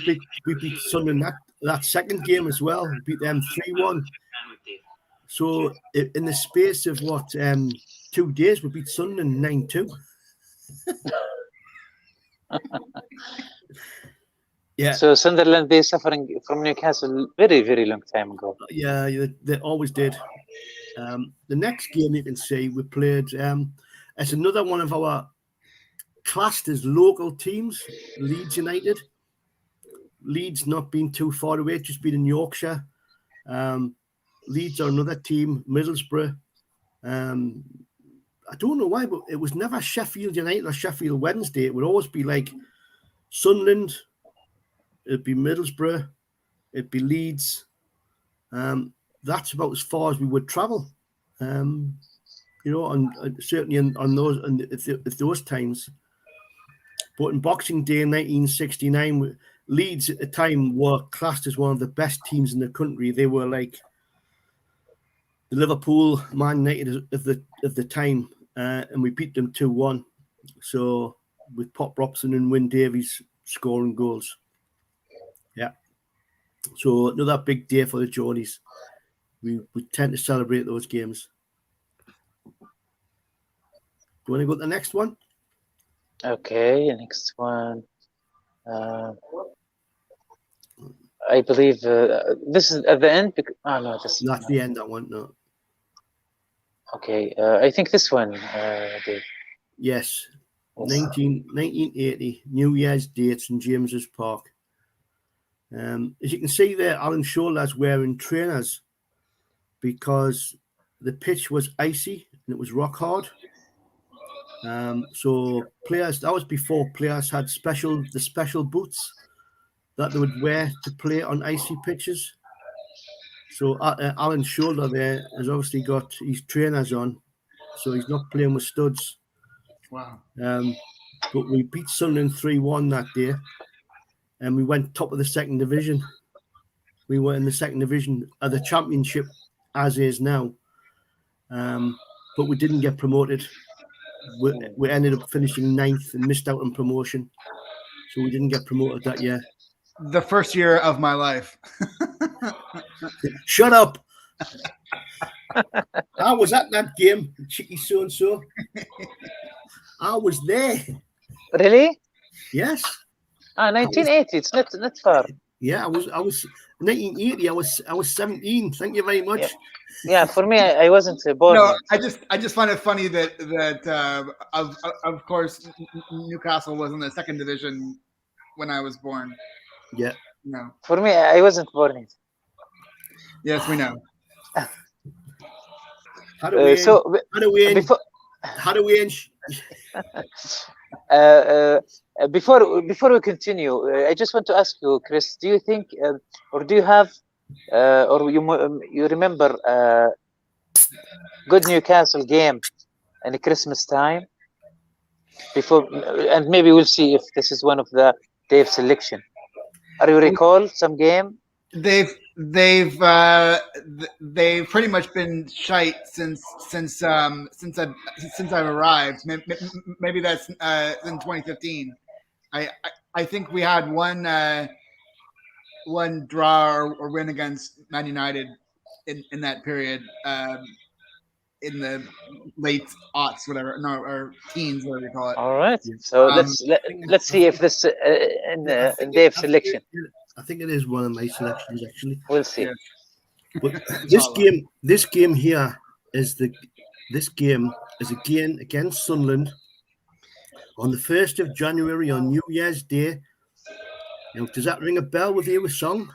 beat Sunderland that second game as well. We beat them 3-1. So in the space of 2 days, we beat Sunderland 9-2. Yeah. So Sunderland, they're suffering from Newcastle very, very long time ago. Yeah, they always did. The next game you can see we played. It's another one of our classed as local teams, Leeds United. Leeds not being too far away, just been in Yorkshire. Leeds are another team, Middlesbrough. I don't know why, but it was never Sheffield United or Sheffield Wednesday. It would always be like Sunderland, it'd be Middlesbrough, it'd be Leeds. That's about as far as we would travel. Certainly on those times. But in Boxing Day in 1969, Leeds at the time were classed as one of the best teams in the country. They were like the Liverpool, Man United of the time, and we beat them 2-1. So with Pop Robson and Wyn Davies scoring goals. Yeah. So another big day for the Geordies. We tend to celebrate those games. Do you want to go to the next one? Okay, next one. I believe this is at the end. No, this is not the end. That one, no. Okay, I think this one, Dave. Yes, 1980, New Year's Day at St James's Park. As you can see there, Alan Shoulders wearing trainers because the pitch was icy and it was rock hard. So players, that was before players had the special boots that they would wear to play on icy pitches. So Alan Shoulder there has obviously got his trainers on, so he's not playing with studs. Wow. But we beat Sunderland 3-1 that day, and we went top of the second division. We were in the second division of the championship, as is now. But we didn't get promoted. We ended up finishing 9th and missed out on promotion. So we didn't get promoted that year. The first year of my life. Shut up. I was at that game, Chicky so-and-so. I was there. Really? Yes. 1980. It's not far. Yeah, I was 1980. I was 17. Thank you very much. Yeah, for me, I wasn't born. No, I just find it funny that of course Newcastle was in the second division when I was born. Yeah. No. For me, I wasn't born yet. Yes, we know. How do we before we continue, I just want to ask you, Chris, do you think, or do you have, or you remember good Newcastle game in the Christmas time? Before, and maybe we'll see if this is one of the Dave's selection. Are you recall some game? They've pretty much been shite since I've arrived. Maybe that's in 2015. I think we had one draw or win against Man United in that period, in the late aughts, whatever, no, or teens, whatever you call it. All right. So let's see if this in Dave's selection. I think it is one of my selections, actually. We'll see. But this game here is a game against Sunderland on the 1st of January on New Year's Day. Now, does that ring a bell with you, a song?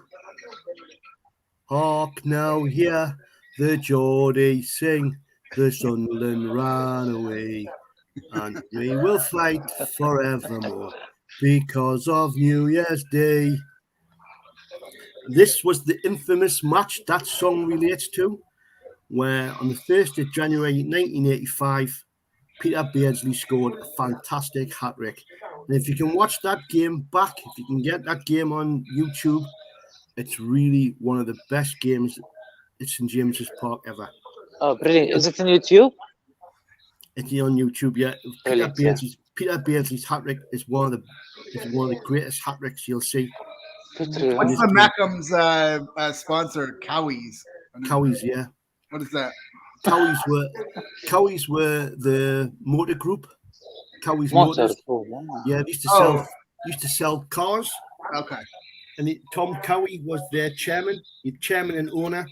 Hark now, hear the Geordie sing, the Sunderland ran away, and we will fight forevermore because of New Year's Day. This was the infamous match that song relates to, where on the 1st of January 1985, Peter Beardsley scored a fantastic hat-trick. And if you can watch that game back, if you can get that game on YouTube, it's really one of the best games at St James's Park ever. Oh, brilliant. Is it on YouTube? It's on YouTube, yeah. Peter Beardsley's hat-trick is one of the greatest hat-tricks you'll see. What's the Mackham's sponsor? Cowies. Cowies, yeah. What is that? Cowies were the motor group. Cowies Motors. Motors. Yeah, they used to sell cars. Okay. And Tom Cowie was their chairman, and owner.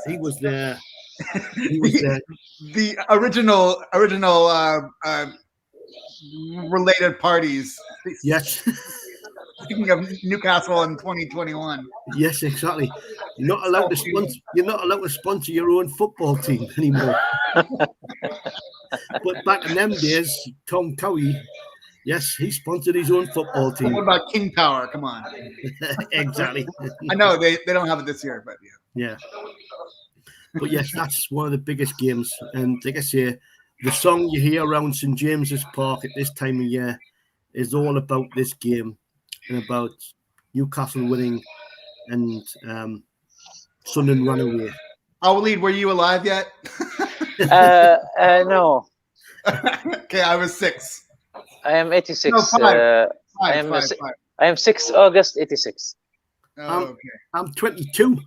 He was there. The original related parties. Yes. Speaking of Newcastle in 2021. Yes, exactly. You're not allowed to sponsor your own football team anymore. But back in them days, Tom Cowie, yes, he sponsored his own football team. What about King Power? Come on. Exactly. I know they don't have it this year, but yeah. But yes, that's one of the biggest games. And like I say, the song you hear around St James's Park at this time of year is all about this game and about Newcastle winning and Sunderland run away. وليد, were you alive yet? No. Okay, I was 6. I am 86. No, 5. I am 6 August 86. Oh, okay. I'm 22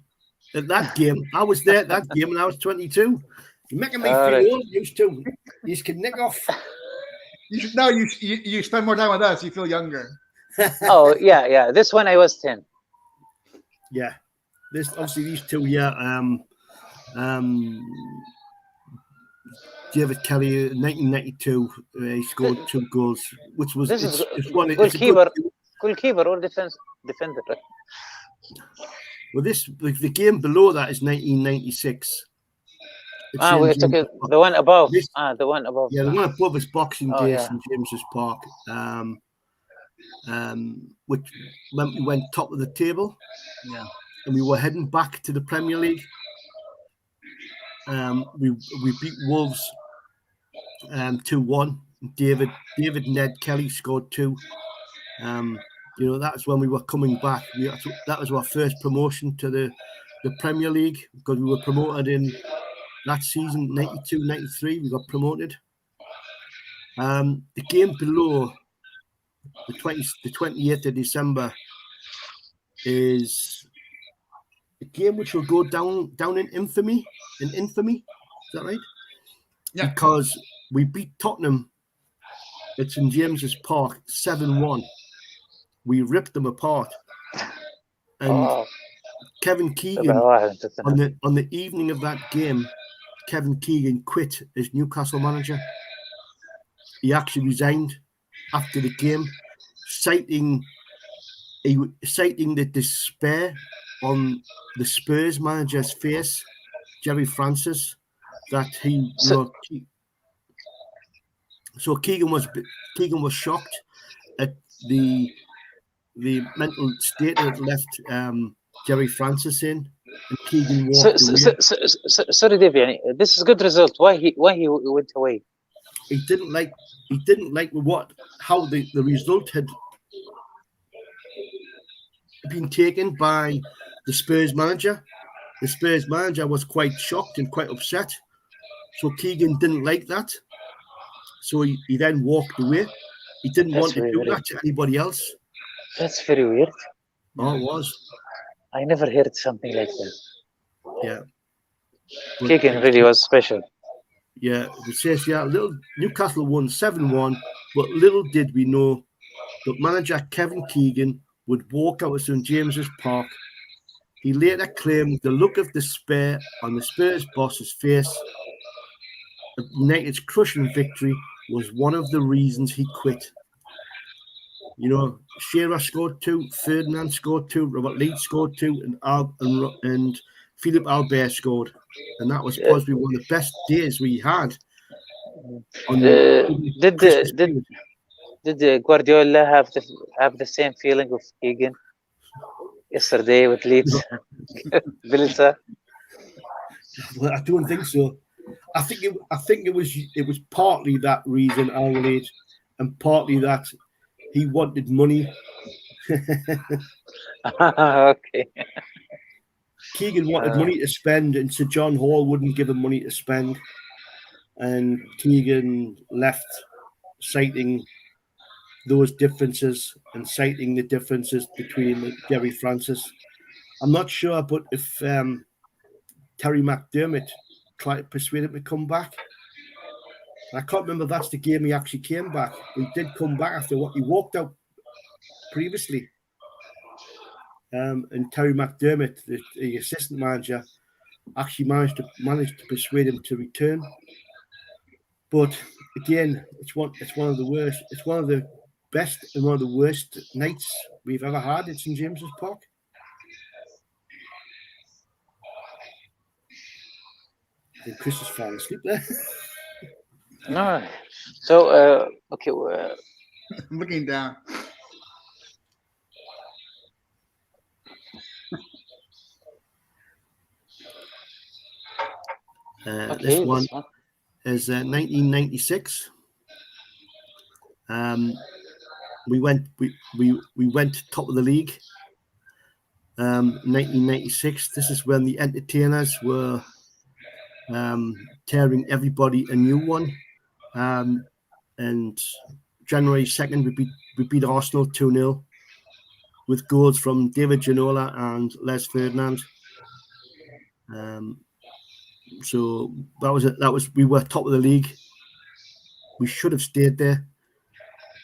at that game. I was there at that game and I was 22. You're making me feel old, used to. You can nick off. You spend more time with us. You feel younger. Oh yeah. This one I was 10. Yeah. This obviously these two. Yeah. David Kelly, 1992, he scored 2 goals, which was This is it's one. It's a good, goalkeeper or defender. well, the game below that is 1996. It's We St. took James's it, Park. the one above. This- The one above. Yeah, the one above is Boxing Oh, Day, yeah. St James's Park, which when we went top of the table, Yeah. and we were heading back to the Premier League. We beat Wolves 2-1. David Ned Kelly scored 2. That's when we were coming back. That was our first promotion to the Premier League, because we were promoted in that season, 92-93. We got promoted. The game below, the 28th of December, is a game which will go down in infamy. Is that right? Yeah. Because we beat Tottenham at St James's Park 7-1. We ripped them apart. And Kevin Keegan, on the evening of that game, Kevin Keegan quit as Newcastle manager. He actually resigned after the game, citing the despair on the Spurs manager's face, Jerry Francis, that So Keegan was shocked at the mental state that left Jerry Francis in, and Keegan walked away. Sorry, Dave. This is a good result. Why he went away? He didn't like how the result had been taken by the Spurs manager. The Spurs manager was quite shocked and quite upset. So Keegan didn't like that. So he then walked away. He didn't want to do that to anybody else. That's very weird. Oh, it was. I never heard something like that. Yeah. Keegan really was special. Yeah, it says, Newcastle won 7-1, but little did we know that manager Kevin Keegan would walk out of St James's Park. He later claimed the look of despair on the Spurs boss's face at United's crushing victory was one of the reasons he quit. Shearer scored 2, Ferdinand scored 2, Robert Leeds scored 2, and Philippe Albert scored. And that was possibly one of the best days we had. Did Guardiola have the same feeling of Keegan yesterday with Leeds? Bielsa? Well, I don't think so. I think it was partly that reason, وليد, and partly that he wanted money. Okay. Keegan wanted money to spend, and Sir John Hall wouldn't give him money to spend. And Keegan left, citing those differences and citing the differences between Jerry Francis. I'm not sure, but if Terry McDermott tried to persuade him to come back. I can't remember if that's the game he actually came back. He did come back after what he walked out previously. And Terry McDermott, the assistant manager, actually managed to persuade him to return. But again, it's one of the worst. It's one of the best and one of the worst nights we've ever had at St James's Park. I think Chris is falling asleep there. No. So okay. I'm looking down. This one is 1996. We went top of the league. 1996. This is when the entertainers were tearing everybody a new one. And January 2nd, we beat Arsenal 2-0 with goals from David Ginola and Les Ferdinand. So that was we were top of the league. We should have stayed there.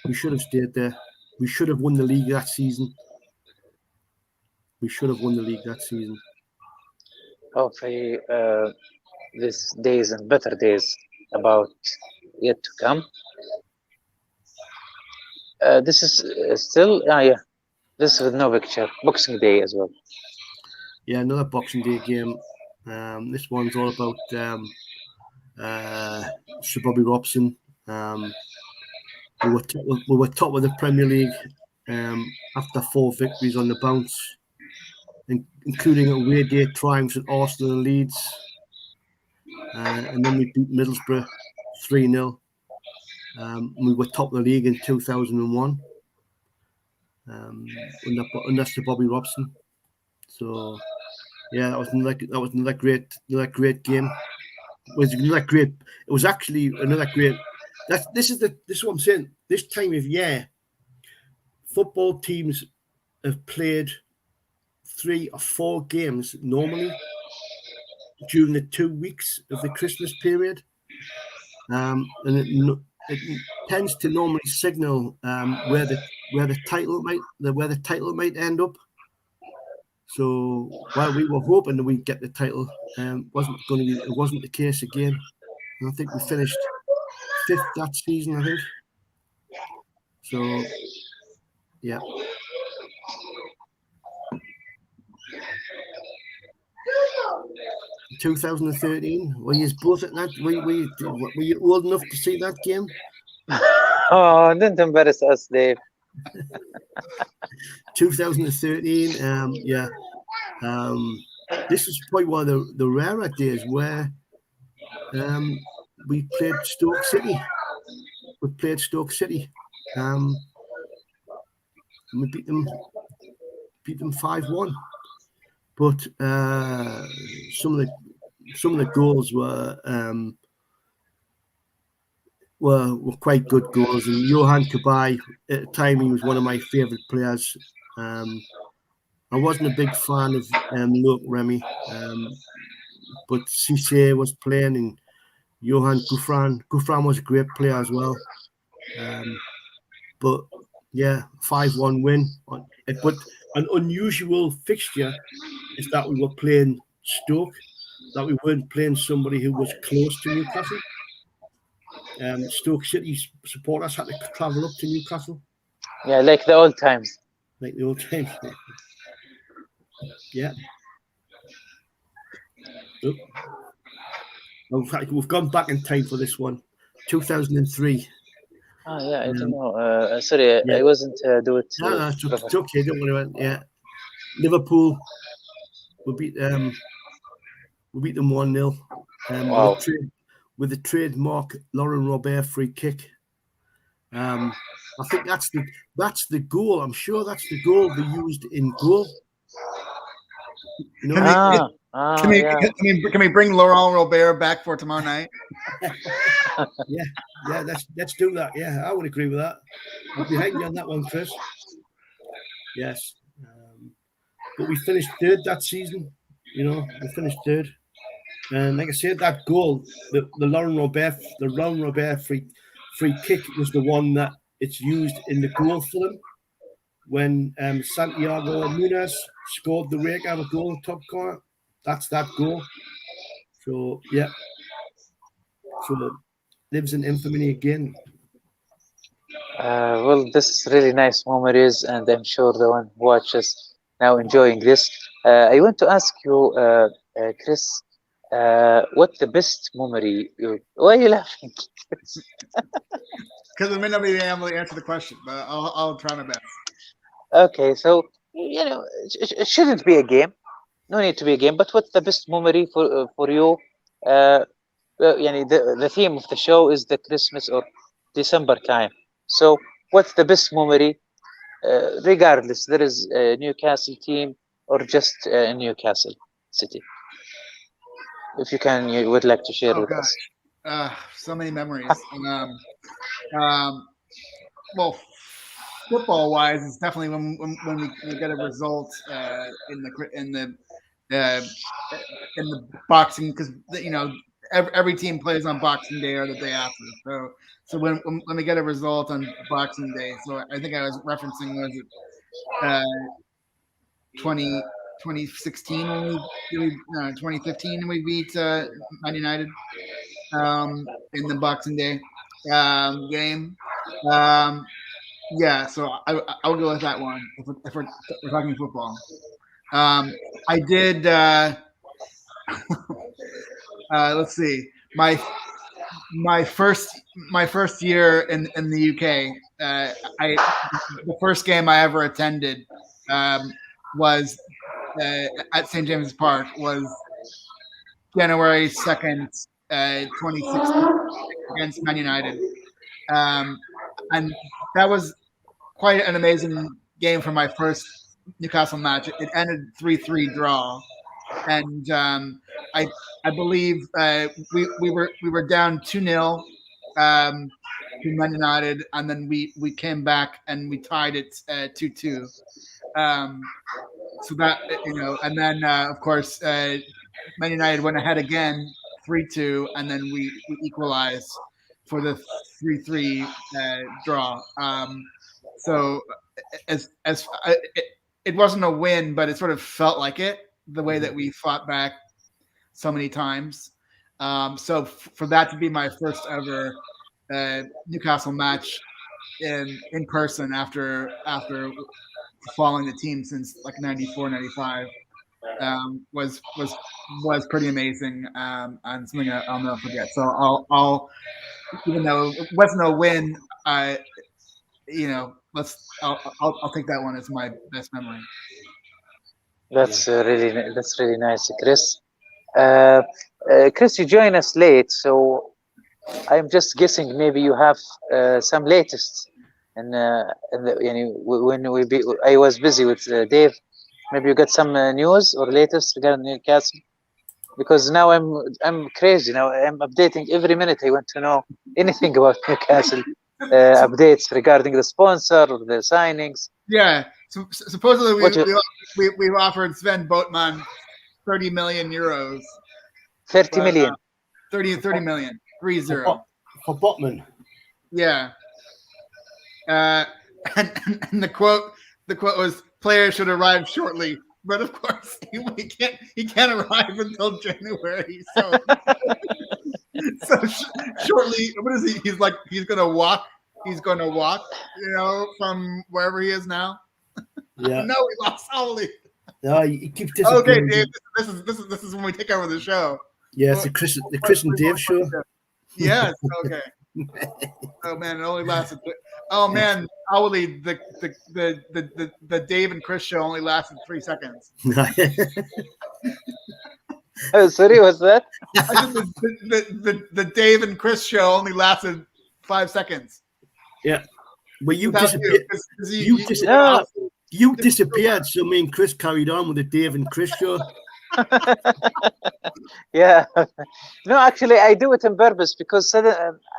We should have won the league that season. Hopefully, these days and better days about yet to come. This is still, yeah, this is with no picture. Boxing Day as well. Yeah, another Boxing Day game. This one's all about Sir Bobby Robson. We were top of the Premier League after 4 victories on the bounce, including away day triumphs at Arsenal and Leeds. And then we beat Middlesbrough 3-0. We were top of the league in 2001 under Sir Bobby Robson. So yeah, that was another great game. It was another great. It was actually another great. This is what I'm saying. This time of year, football teams have played 3 or 4 games normally during the 2 weeks of the Christmas period, and it tends to normally signal where the title might end up. So while we were hoping that we'd get the title, it wasn't the case again. And I think we finished 5th that season, I think. So yeah. In 2013, were you both at that? Were you old enough to see that game? Oh, don't embarrass us, Dave. 2013, yeah. This is probably one of the rarer days where we played Stoke City. We played Stoke City. We beat them 5-1. But some of the goals were quite good goals. And Johan Kabay, at the time, he was one of my favourite players. I wasn't a big fan of Luke Remy, but Cissé was playing, and Johan Gouffran. Gouffran was a great player as well. But yeah, 5-1 win. But an unusual fixture is that we were playing Stoke, that we weren't playing somebody who was close to Newcastle. Stoke City supporters had to travel up to Newcastle. Yeah, like the old times. Like the old times. Yeah. We've gone back in time for this one. 2003. Oh yeah, I don't know. Sorry, yeah. I wasn't do it. No, it's okay. Don't worry about it. Yeah. Liverpool. We beat them 1-0. Wow. With the trademark Laurent Robert free kick. I think that's the goal. I'm sure that's the goal they used in goal. You know, can we bring Laurent Robert back for tomorrow night? yeah, let's do that. Yeah, I would agree with that. I'll be behind you on that one, Chris. Yes, but we finished 3rd that season. You know, we finished 3rd, and like I said, that goal, the Laurent Robert free kick was the one that it's used in the goal for them when Santiago Munoz scored the rake out of goal in the top corner. That's that goal. So yeah, so it lives in infamy again. Well, this is really nice memories, and I'm sure the one who watches now enjoying this. I want to ask you, Chris, what the best memory? Why are you laughing? Because I may not be able to answer the question, but I'll try my best. Okay, so you know, it shouldn't be a game. No need to be a game. But what's the best memory for you? The theme of the show is the Christmas or December time. So what's the best memory? Regardless, there is a Newcastle team or just Newcastle City. If you would like to share with us. So many memories. Well, football-wise, it's definitely when we get a result in the boxing, because every team plays on Boxing Day or the day after. So when we get a result on Boxing Day, so I think I was referencing, was it 2016 when 2015 when we beat Man United. in the Boxing Day game. Yeah, so I'll go with that one if we're talking football. I did. Let's see. My first year in the UK. The first game I ever attended was at St James's Park. Was January 2nd, 2016 against Man United. And that was quite an amazing game for my first Newcastle match. It ended 3-3 draw, and I believe we were down 2-0 to Man United, and then we came back and we tied it 2-2. So that and then of course Man United went ahead again 3-2, and then we equalized for the 3-3 draw. So it wasn't a win, but it sort of felt like it, the way that we fought back so many times. So for that to be my first ever Newcastle match in person after following the team since like 94, 95 was pretty amazing, and something I'll never forget. So I'll even though it wasn't a win, I'll take that one as my best memory. That's really nice, Chris. Chris, you joined us late, so I'm just guessing maybe you have some latest. And I was busy with Dave. Maybe you got some news or latest regarding Newcastle, because now I'm crazy. Now I'm updating every minute. I want to know anything about Newcastle, updates regarding the sponsor or the signings. Yeah, so supposedly we've offered Sven Botman 30 million euros. 30 million. 30 million. 30. For Botman. Yeah. And the quote was, "Players should arrive shortly," but of course he can't arrive until January. So shortly, what is he? He's like he's gonna walk. From wherever he is now. Yeah. No, we lost Ollie. No, he keeps Okay, disappearing. Dave. This is when we take over the show. Yeah, it's the Chris and Dave show. Yes. Okay. Oh man, it only lasted. Oh man, Ollie, the Dave and Chris show only lasted 3 seconds. Oh, sorry, what's that? I said the Dave and Chris show only lasted 5 seconds. Yeah. Well, you Without disappeared. You disappeared, so me and Chris carried on with the Dave and Chris show. Yeah. No, actually, I do it on purpose because I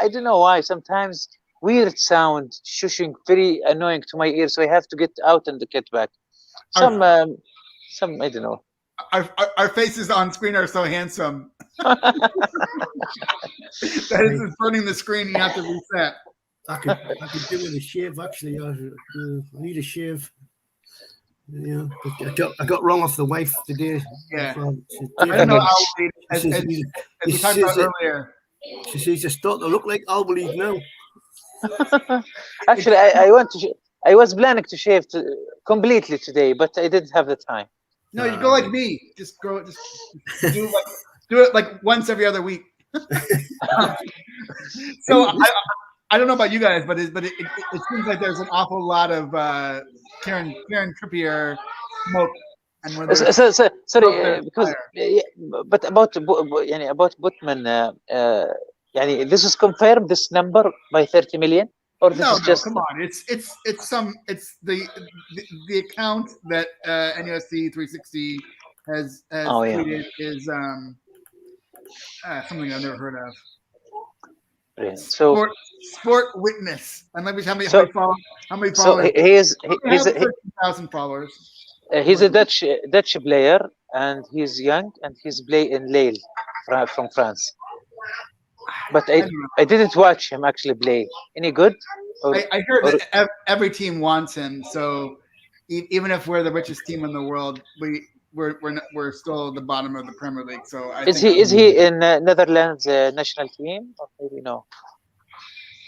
don't know why. Sometimes weird sound shushing, very annoying to my ear, so I have to get out and get back. Some I don't know. Our faces on screen are so handsome that it's burning the screen. You have to reset. I could do with a shave, actually. I need a shave. Yeah, I got wrong off the wife today. Yeah. I don't know how as we talked about earlier. She says to start to look like Albany now. Actually, I was planning to shave completely today, but I didn't have the time. No, you go like me. Just grow it. Just do it like once every other week. So I don't know about you guys, but it seems like there's an awful lot of Kieran Trippier smoke. And sorry, because but about Botman, this is confirmed, this number by 30 million, or this is just come on, it's the account that NUSC 360 has tweeted is something I've never heard of. Yeah. So Sport Witness, and let me tell you how many followers. So he's 13,000 followers. He's a Dutch player, and he's young, and he's playing in Lille from France. But I didn't watch him actually play. Any good? I heard that every team wants him. So even if we're the richest team in the world, we're still at the bottom of the Premier League. So Is he in Netherlands national team? Or maybe no.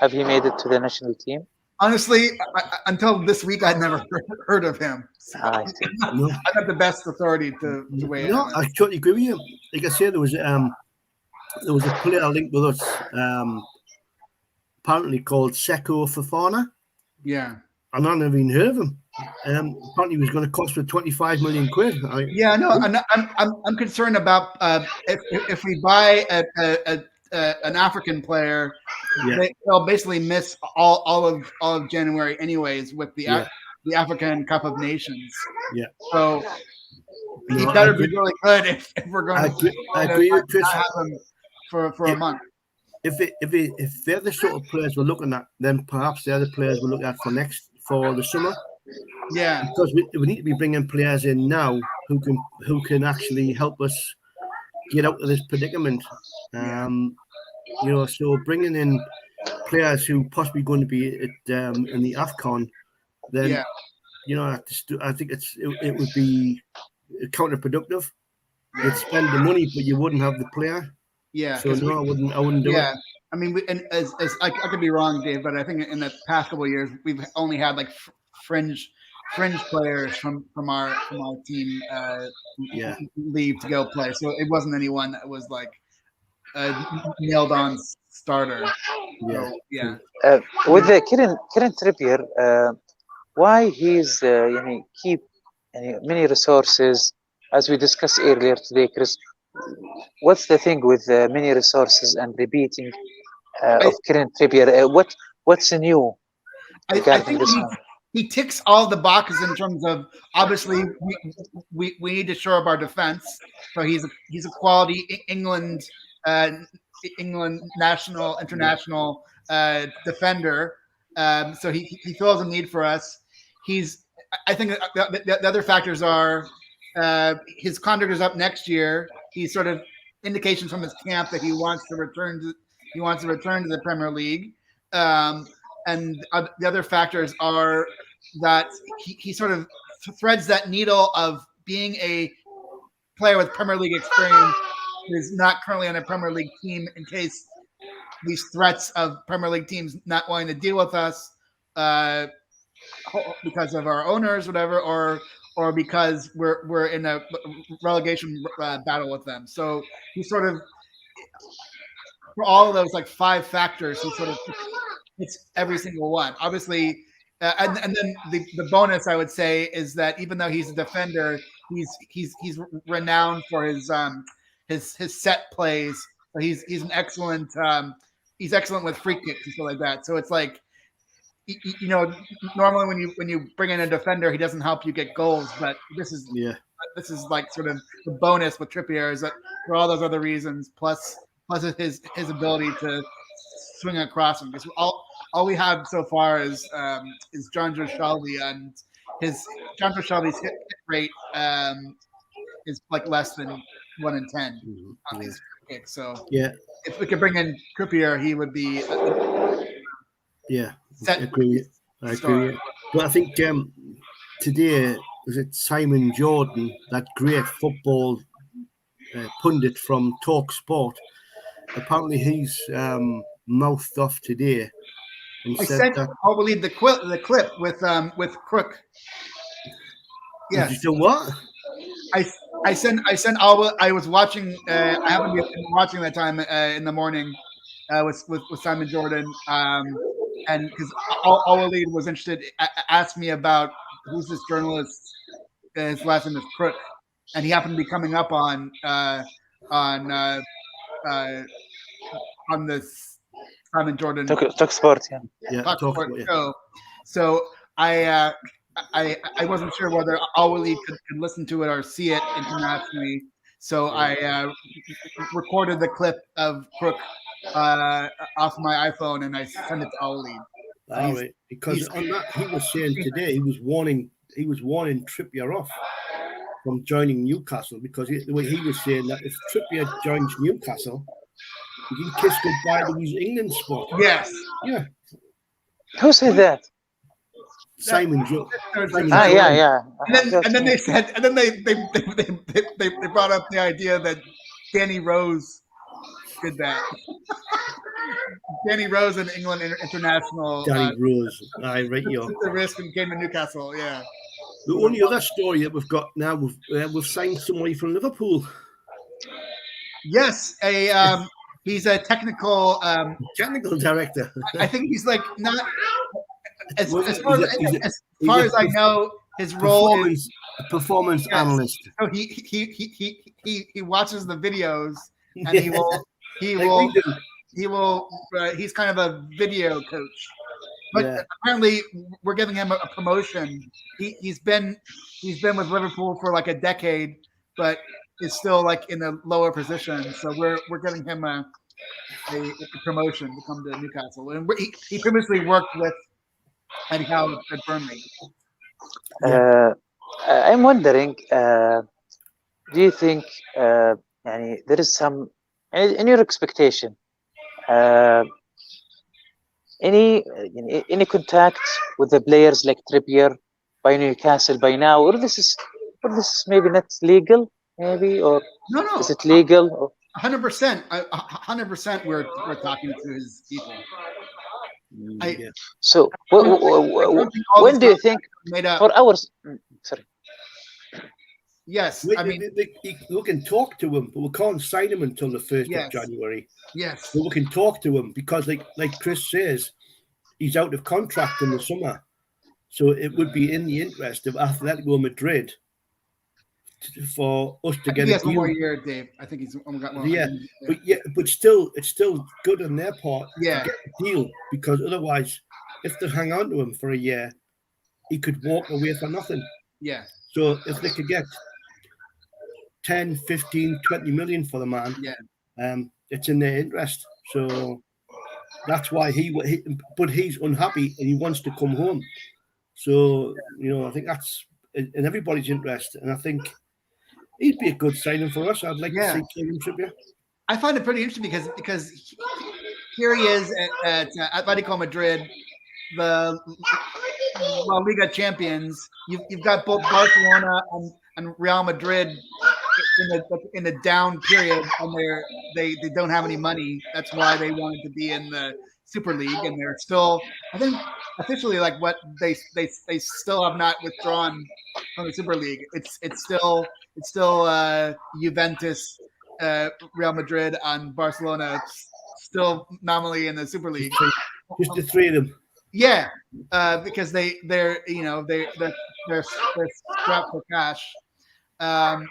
Have he made it to the national team? Honestly, until this week, I'd never heard of him. So I see. No, I'm not the best authority to weigh in. no, on I it. totally agree with you. Like I said, there was a player linked with us, apparently called Seko Fofana, Yeah. and I never even heard of him. Apparently, he was going to cost for 25 million quid. Yeah, no, I'm concerned about if we buy an African player, Yeah. they'll basically miss all of January anyways with the African Cup of Nations. Yeah. So he No, better be really good if we're going I agree with Chris. not have him for a month. If they're the sort of players we're looking at, then perhaps they're the players we'll look at for the summer. Yeah. Because we need to be bringing players in now who can actually help us get out of this predicament. So bringing in players who possibly going to be in the AFCON, then I think it would be counterproductive. You'd spend the money, but you wouldn't have the player. Yeah. So no, I wouldn't do it. I mean, as I could be wrong, Dave, but I think in the past couple of years we've only had like fringe players from our team leave to go play. So it wasn't anyone that was like a nailed on starter. Yeah. So, yeah. With the Kieran Trippier, why he's keep many resources, as we discussed earlier today, Chris. What's the thing with many resources and repeating of Kieran Trippier? What's new? I think he ticks all the boxes in terms of obviously we need to shore up our defense. So he's a quality England national international defender. So he fills a need for us. I think the other factors are his contract is up next year. He's sort of indications from his camp that he wants to return to the Premier League. And the other factors are that he sort of threads that needle of being a player with Premier League experience who is not currently on a Premier League team in case these threats of Premier League teams not wanting to deal with us because of our owners, whatever, or because we're in a relegation battle with them. So he sort of, for all of those like 5 factors, he sort of hits every single one. Obviously, and then the bonus I would say is that even though he's a defender, he's renowned for his set plays. So he's an excellent he's excellent with free kicks and stuff like that. So it's like, normally when you bring in a defender, he doesn't help you get goals, but this is like sort of the bonus with Trippier is that for all those other reasons, plus his ability to swing across him. Because all we have so far is Jonjo Shelby, and Jonjo hit rate is like less than 1 in 10 on these free kicks. So if we could bring in Trippier, he would be. I agree. But I think today, was it Simon Jordan, that great football pundit from Talk Sport? Apparently, he's mouthed off today and said that. I believe the clip with Crook. Yes. You still what? I was watching. I happened to be watching that time in the morning with Simon Jordan. And because وليد was interested, asked me about who's this journalist. His last name is Crook, and he happened to be coming up on this Simon Jordan Talk Sport, Talk Sport show. So I wasn't sure whether وليد could listen to it or see it internationally. So I recorded the clip of Crook off my iPhone and I sent it to وليd. Because on that he was saying today he was warning Trippier off from joining Newcastle, because the way he was saying that if Trippier joins Newcastle, he can kiss goodbye to his England spot. Yes. Yeah. Who said that? Simon Jones. Yeah. And then they said, and then they brought up the idea that Danny Rose did that. Danny Rose in England International. Danny Rose. I right you. Took the risk and came to Newcastle. Yeah. The only other story that we've got now, we've signed somebody from Liverpool. Yes, he's a technical director. I think he's like not as far as I know. His role is performance analyst. So he watches the videos and he will he's kind of a video coach. But apparently we're giving him a promotion. He's been with Liverpool for like a decade, but is still like in a lower position. So we're giving him a promotion to come to Newcastle. And he previously worked with Eddie Howe at Burnley. I'm wondering, do you think there is some, in your expectation, any contact with the players like Trippier by Newcastle by now, or this is maybe not legal, maybe, or no, is it legal? 100%, 100%. We're talking to his people. So when do you think for ours? Sorry. Yes, I mean we can talk to him, but we can't sign him until the 1st of January. Yes, but we can talk to him because, like Chris says, he's out of contract in the summer, so it would be in the interest of Atletico Madrid for us to get. He has one more year, Dave. I think he's got one. But still, it's still good on their part to get a deal, because otherwise, if they hang on to him for a year, he could walk away for nothing. Yeah. So if they could get 10, 15, 20 million for the man, it's in their interest. So that's why but he's unhappy and he wants to come home. So, I think that's in everybody's interest. And I think he'd be a good signing for us. I'd like to see Kieran Trippier. I find it pretty interesting because here he is at Atletico Madrid, the La Liga champions. You've got both Barcelona and Real Madrid in the down period, and they don't have any money. That's why they wanted to be in the Super League, and they're still, I think, officially like what they still have not withdrawn from the Super League. It's still Juventus, Real Madrid, and Barcelona still nominally in the Super League. Just the three of them. Yeah, because they're strapped for cash. So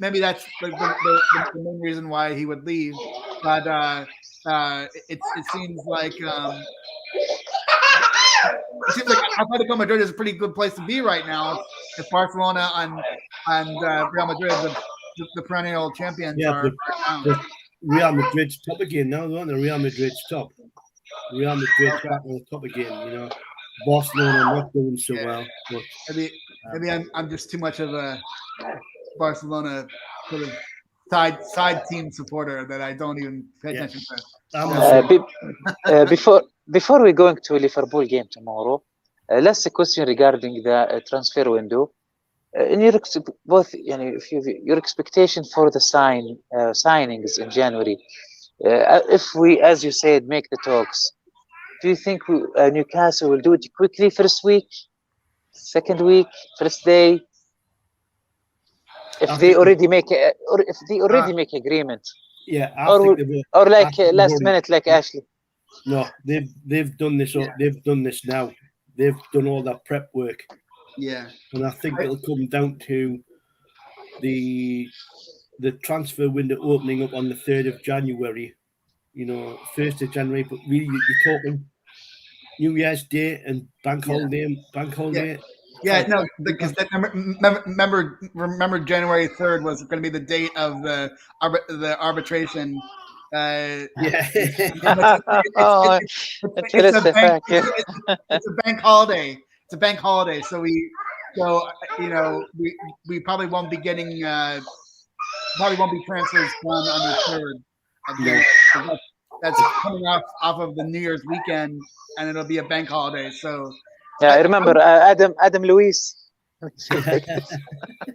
maybe that's the main reason why he would leave. But it seems like Atletico Madrid is a pretty good place to be right now. If Barcelona and Real Madrid, the perennial champions, are but Real Madrid's top again now. They're on the Real Madrid's top. Real Madrid's back on the top again. Barcelona not doing so well. But maybe I'm just too much of a Barcelona sort of side team supporter that I don't even pay attention to. Before we going to Liverpool game tomorrow, last question regarding the transfer window. In your your expectation for the signings in January, if we, as you said, make the talks, do you think Newcastle will do it quickly, first week, second week, first day? If they already make make agreement, or like last minute, like Ashley. No, they've done this. Yeah. They've done this now. They've done all that prep work. Yeah, and I think it'll come down to the transfer window opening up on the 3rd of January. 1st of January, but really you're talking New Year's Day and bank holiday. Yeah, no, because remember January 3rd was going to be the date of the arbitration. It's a bank holiday. It's a bank holiday, so we probably won't be getting probably won't be transfers done on the 3rd. that's coming off of the New Year's weekend, and it'll be a bank holiday. So Yeah, I remember Adam Luiz.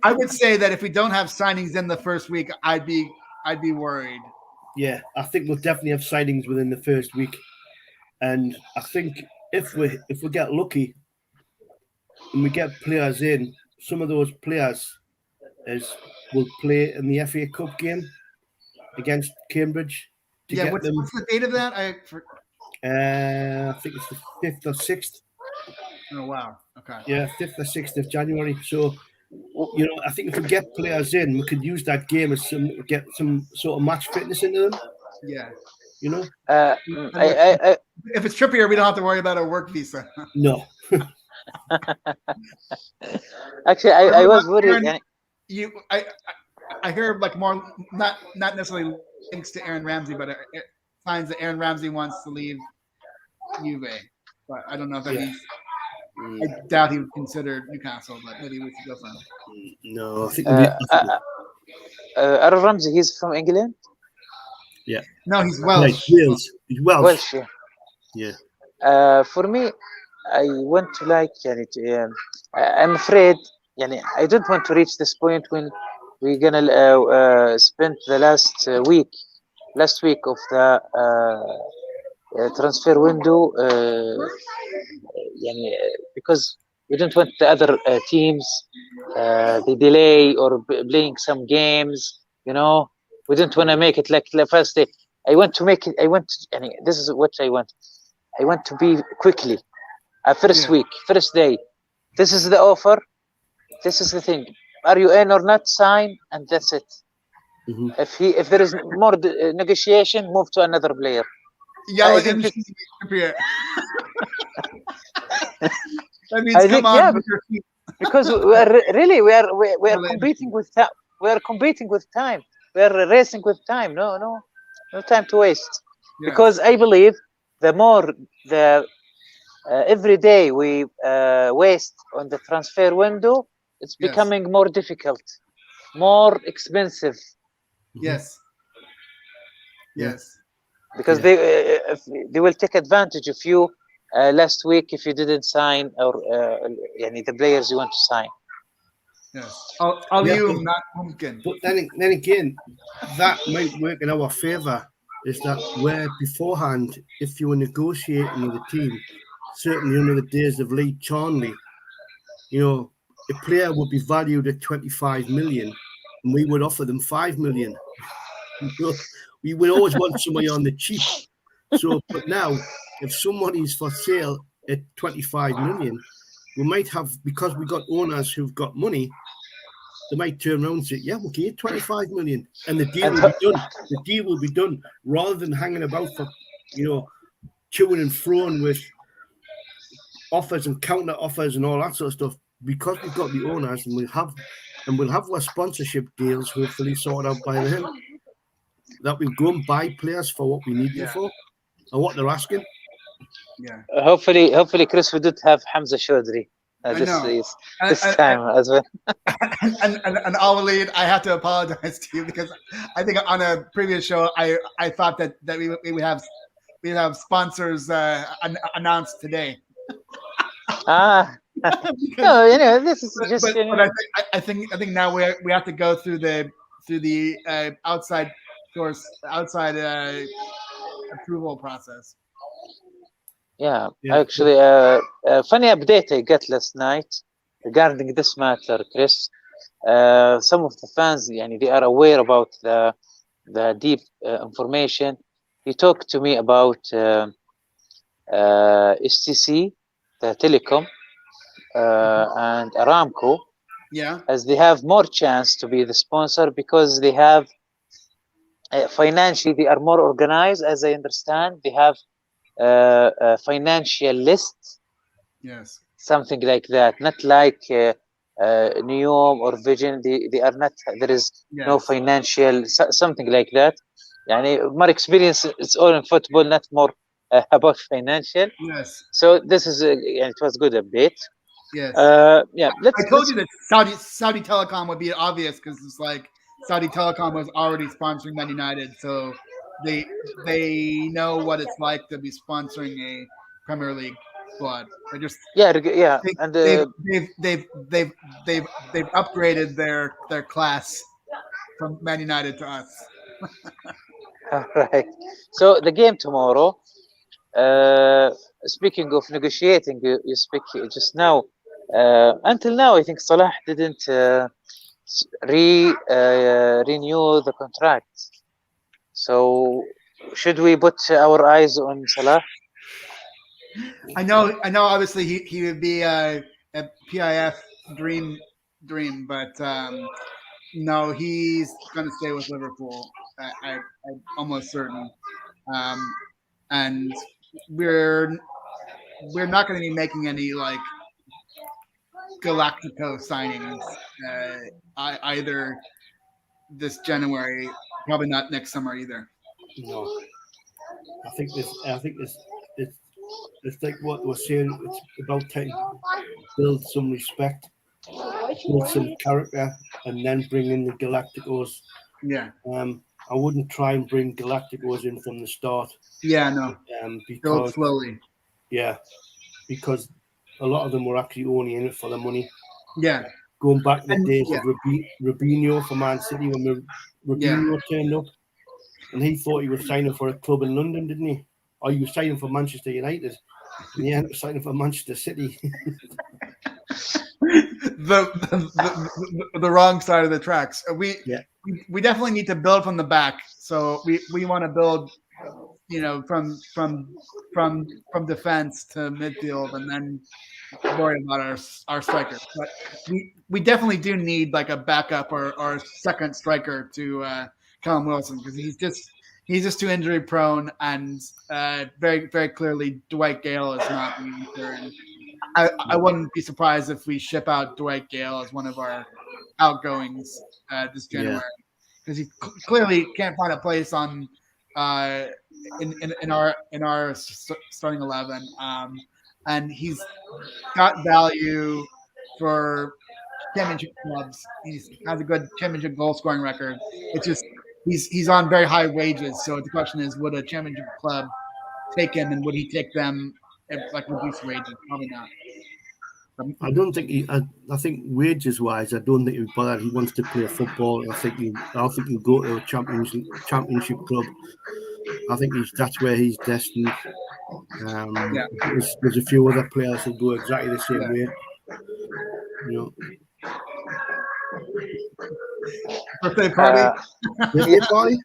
I would say that if we don't have signings in the first week, I'd be worried. Yeah, I think we'll definitely have signings within the first week, and I think if we get lucky and we get players in, some of those players will play in the FA Cup game against Cambridge. Yeah, what's the date of that? I think it's the 5th or 6th. Oh wow! Okay. Yeah, 5th or 6th of January. So, you know, I think if we get players in, we could use that game as get some sort of match fitness into them. Yeah. You know. If it's Trippier, we don't have to worry about a work visa. No. Actually, I was worried. I hear like more not necessarily links to Aaron Ramsey, but it signs that Aaron Ramsey wants to leave Juve. But I don't know if that means. I doubt he would consider Newcastle, but maybe we could go for him. No, I think. Aaron Ramsey, he's from England. Yeah. No, he's Welsh. Wales. He's Welsh. Welsh, yeah. For me, I want to I'm afraid. I don't want to reach this point when we're gonna spend the last week of the transfer window. Because we don't want the other teams they delay or playing some games. You know, we don't want to make it like the first day. I want to make it. This is what I want. I want to be quickly. First week, first day. This is the offer. This is the thing. Are you in or not? Sign, and that's it. Mm-hmm. If there is more negotiation, move to another player. Yell at him. That means come on. Yeah, because we are competing with time. We are competing with time. We are racing with time. No time to waste. Yeah. Because I believe the more every day we waste on the transfer window, it's becoming more difficult, more expensive. Yes. Yes. Because they will take advantage of you last week if you didn't sign or the players you want to sign. Yes. You not mumkin. But then again, that might work in our favour. Is that where beforehand, if you were negotiating with a team, certainly under the days of Lee Charnley, you know, a player would be valued at 25 million, and we would offer them 5 million. You know, we would always want somebody on the cheap. So, but now, if somebody's for sale at 25 million, we might have, because we got owners who've got money, they might turn around and say, yeah, okay, 25 million. And the deal will be done. The deal will be done rather than hanging about for, you know, chewing and throwing with offers and counter offers and all that sort of stuff. Because we've got the owners and we'll have our sponsorship deals hopefully sorted out by then, that we'll go and buy players for what we need them for and what they're asking. Yeah. Hopefully, Chris, we did have Hamza Chaudhry this time as well. and وليد, I have to apologize to you because I think on a previous show I thought that we would have sponsors announced today. No, this is just. But I think now we have to go through the outside approval process. Yeah. Actually, funny update I got last night regarding this matter, Chris. Some of the fans, they are aware about the deep information. He talked to me about STC, the telecom, and Aramco. Yeah. As they have more chance to be the sponsor because they have financially they are more organized. As I understand, they have financial lists. Yes. Something like that. Not like Neom or Vision. They are not. There is no financial something like that. More experience. It's all in football, not more about financial. Yes. So this is it was a good update. Yes. I told you that Saudi Telecom would be obvious because it's like Saudi Telecom was already sponsoring Man United, so they know what it's like to be sponsoring a Premier League squad. They just and they've upgraded their class from Man United to us. all right. So the game tomorrow. Speaking of negotiating, you speak just now. Until now, I think Salah didn't renew the contract. So should we put our eyes on Salah? I know. Obviously, he would be a PIF dream, but no, he's going to stay with Liverpool. I'm almost certain, and we're not going to be making any like Galactico signings either this January. Probably not next summer either. No, I think it's like what we're saying. It's about time to build some respect, build some character, and then bring in the Galacticos. Yeah. I wouldn't try and bring Galacticos in from the start. Yeah, no. Because build slowly. Yeah, because a lot of them were actually only in it for the money. Yeah. Going back to the days of Robinho for Man City when Robinho turned up, and he thought he was signing for a club in London, didn't he? Or he was signing for Manchester United, and he ended up signing for Manchester City. the wrong side of the tracks. We definitely need to build from the back. So we want to build, from defense to midfield, and then worry about our strikers. But we definitely do need like a backup or a second striker to Callum Wilson, because he's just too injury prone, and very, very clearly Dwight Gale is not the answer. And I wouldn't be surprised if we ship out Dwight Gale as one of our outgoings this January, because he clearly can't find a place on in our starting 11, and he's got value for championship clubs. He has a good championship goal scoring record. It's just he's on very high wages. So the question is, would a championship club take him, and would he take them at like reduced wages? Probably not. I don't think I think wages wise, I don't think he'd bother. He wants to play football. I think he'll go to a championship club. I think that's where he's destined. There's a few other players who go exactly the same way. Birthday party. Birthday party.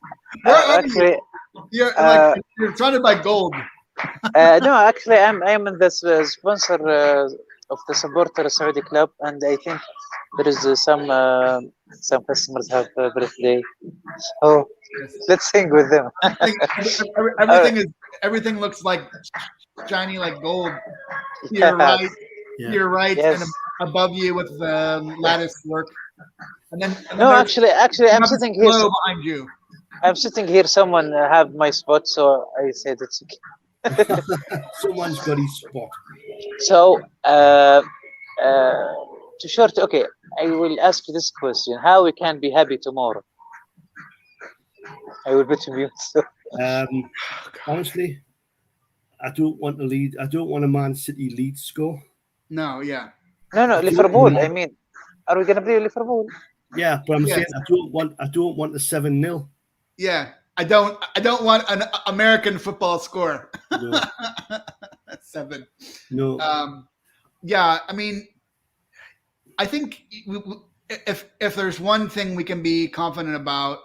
Actually, You're surrounded by gold. No, actually, I'm in this sponsor of the supporter Saudi club, and I think there is some customers have a birthday, so let's sing with them. Everything looks like shiny like gold. You're right. You're right, Yes. and above you with lattice work. And then actually, I'm sitting here. Behind you. I'm sitting here. Someone have my spot, so I said it's okay. Someone's got his spot. So, okay, I will ask you this question: how we can be happy tomorrow? I will put you mute. So. Honestly, I don't want a Man City lead score. No, yeah. No, Liverpool. I mean, are we gonna play Liverpool? Yeah, but I'm saying I don't want the 7-0. Yeah, I don't want an American football score. No. 7. No. Yeah, I mean, I think if there's one thing we can be confident about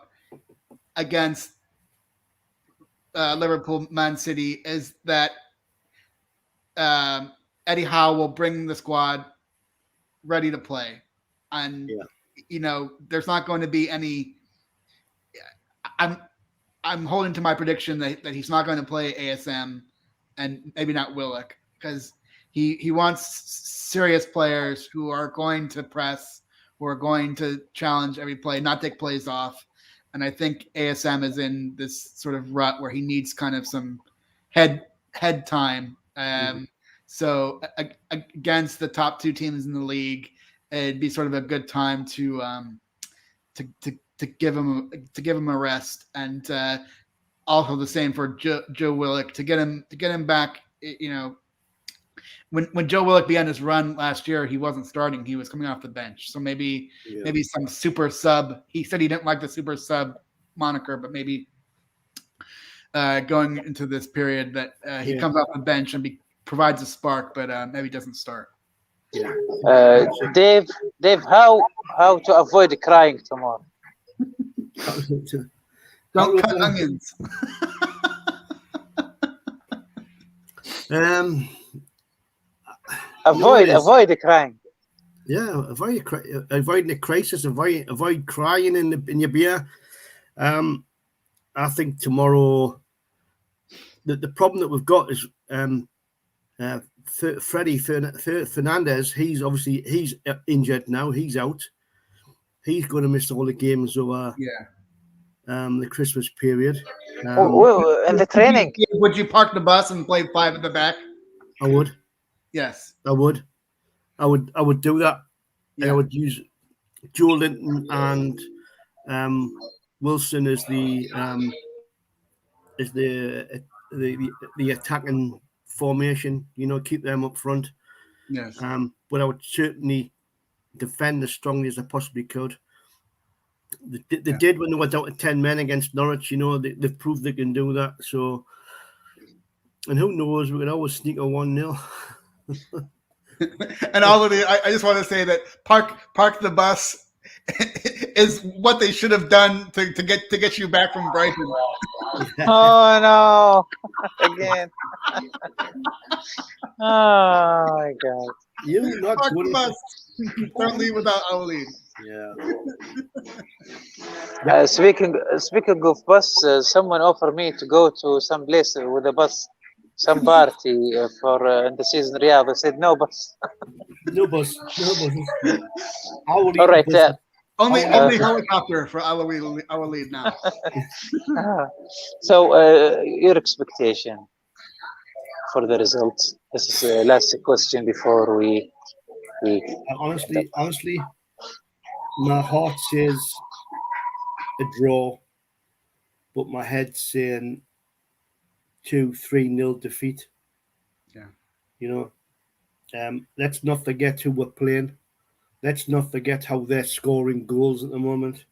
against Liverpool, Man City, is that Eddie Howe will bring the squad ready to play, and there's not going to be any. I'm holding to my prediction that he's not going to play ASM, and maybe not Willock, because he wants serious players who are going to press, who are going to challenge every play, not take plays off. And I think ASM is in this sort of rut where he needs kind of some head time. So against the top 2 teams in the league, it'd be sort of a good time to give him a rest. And also the same for Joe Willock to get him back. You know, when Joe Willock began his run last year, he wasn't starting; he was coming off the bench. So maybe some super sub. He said he didn't like the super sub moniker, but maybe going into this period that he comes off the bench and provides a spark, but maybe doesn't start. Dave, how to avoid crying tomorrow? Don't cut onions. Avoid the crying. Yeah, avoid the crisis. Avoid crying in your beer. I think tomorrow the problem that we've got is Freddie Fernandez. He's injured now. He's out. He's going to miss all the games over the Christmas period. And the training. Would you park the bus and play 5 at the back? I would. Yes, I would do that. Yeah. I would use Joe Linton and Wilson as the attacking formation. You know, keep them up front. Yes. But I would certainly defend as strongly as I possibly could. They did when they went out to 10 men against Norwich. You know, they've proved they can do that. So, and who knows? We can always sneak a 1-0. And I just want to say that park the bus is what they should have done to get you back from Brighton. Oh no! Again. Oh my God! You not Park good. the bus. Don't leave without Owleed. Yeah. Speaking of bus, someone offered me to go to some place with a bus, some party for in the season Riyadh. I said no bus. No bus. All right. Only helicopter for Owleed now. So, your expectation for the results? This is the last question before we. Honestly, my heart says a draw, but my head's saying 2-3-0 defeat. Yeah. You know, let's not forget who we're playing. Let's not forget how they're scoring goals at the moment.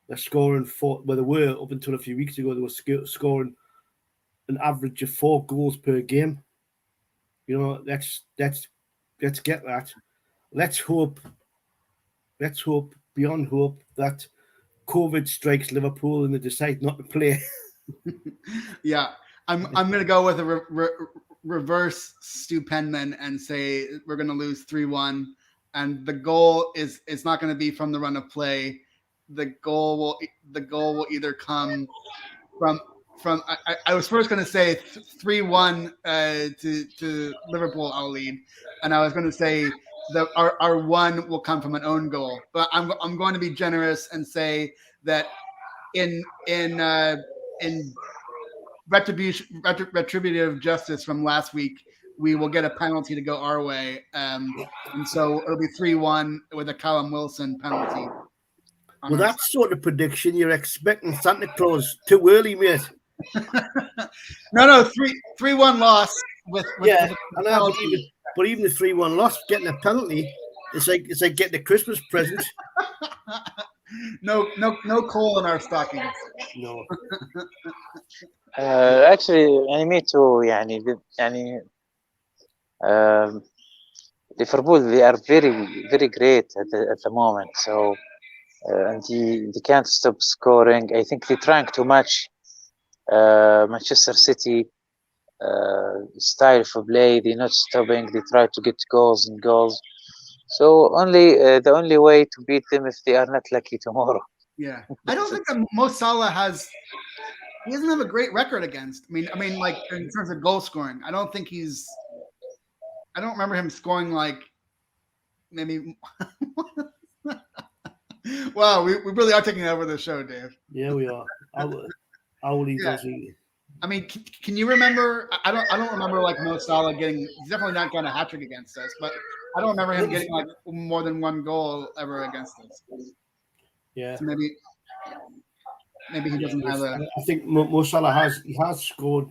They're scoring they were up until a few weeks ago. They were scoring an average of 4 goals per game. You know, let's get that. Let's hope beyond hope that COVID strikes Liverpool and they decide not to play. Yeah, I'm going to go with a reverse Stu Penman and say we're going to lose 3-1. And the goal is not going to be from the run of play. The goal will either come from. I was first going to say 3-1 to Liverpool. I'll lead, and I was going to say that our one will come from an own goal. But I'm going to be generous and say that in retributive justice from last week, we will get a penalty to go our way. And so it'll be 3-1 with a Callum Wilson penalty. Well, that sort of prediction, you're expecting Santa Claus too early, mate. No, 3-1 loss with I know, but even the 3-1 loss, getting a penalty, it's like getting a Christmas present. No coal in our stockings. No. Actually, me too. Liverpool, they are very, very great at the moment. So, and they can't stop scoring. I think they're trying to match Manchester City style of play. They're not stopping. They try to get goals and goals. So the only way to beat them if they are not lucky tomorrow. Yeah, I don't think that Mo Salah he doesn't have a great record against. I mean, like in terms of goal scoring, I don't remember him scoring like maybe. Wow, we really are taking over the show, Dave. Yeah, we are. I will Yeah. I mean, can you remember? I don't remember like Mo Salah getting. He's definitely not got a hat trick against us, but I don't remember him getting like more than one goal ever against us. Yeah. So maybe. maybe he doesn't have a. I think Mo Salah has scored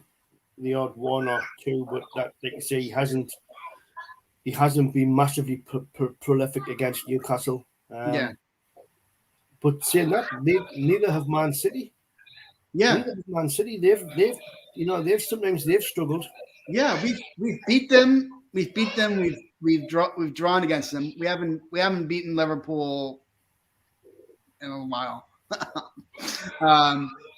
the odd one or two, but that, like I say, he hasn't been massively prolific against Newcastle. Yeah. But saying that, neither have Man City. Yeah. Neither have Man City. They've sometimes struggled. Yeah, we've beat them. We've drawn against them. We haven't beaten Liverpool in a while.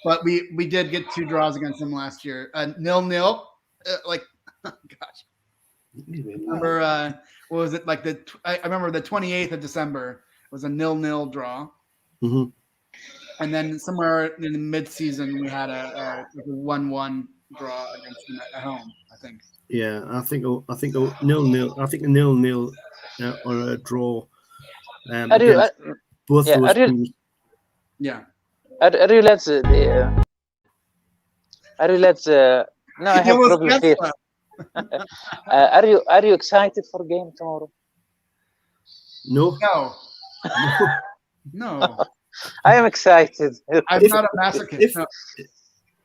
But we did get 2 draws against them last year. 0-0. Gosh. Remember what was it like? I remember the 28th of December was a 0-0 draw. Mm-hmm. And then somewhere in the mid-season we had a 1-1 draw against them at home, I think. Yeah, I think a 0-0. I think a 0-0 or a draw. Both those teams. Yeah. Are you lads? No, I have a problem here. Are you excited for game tomorrow? No. No. I am excited. I'm not a masochist.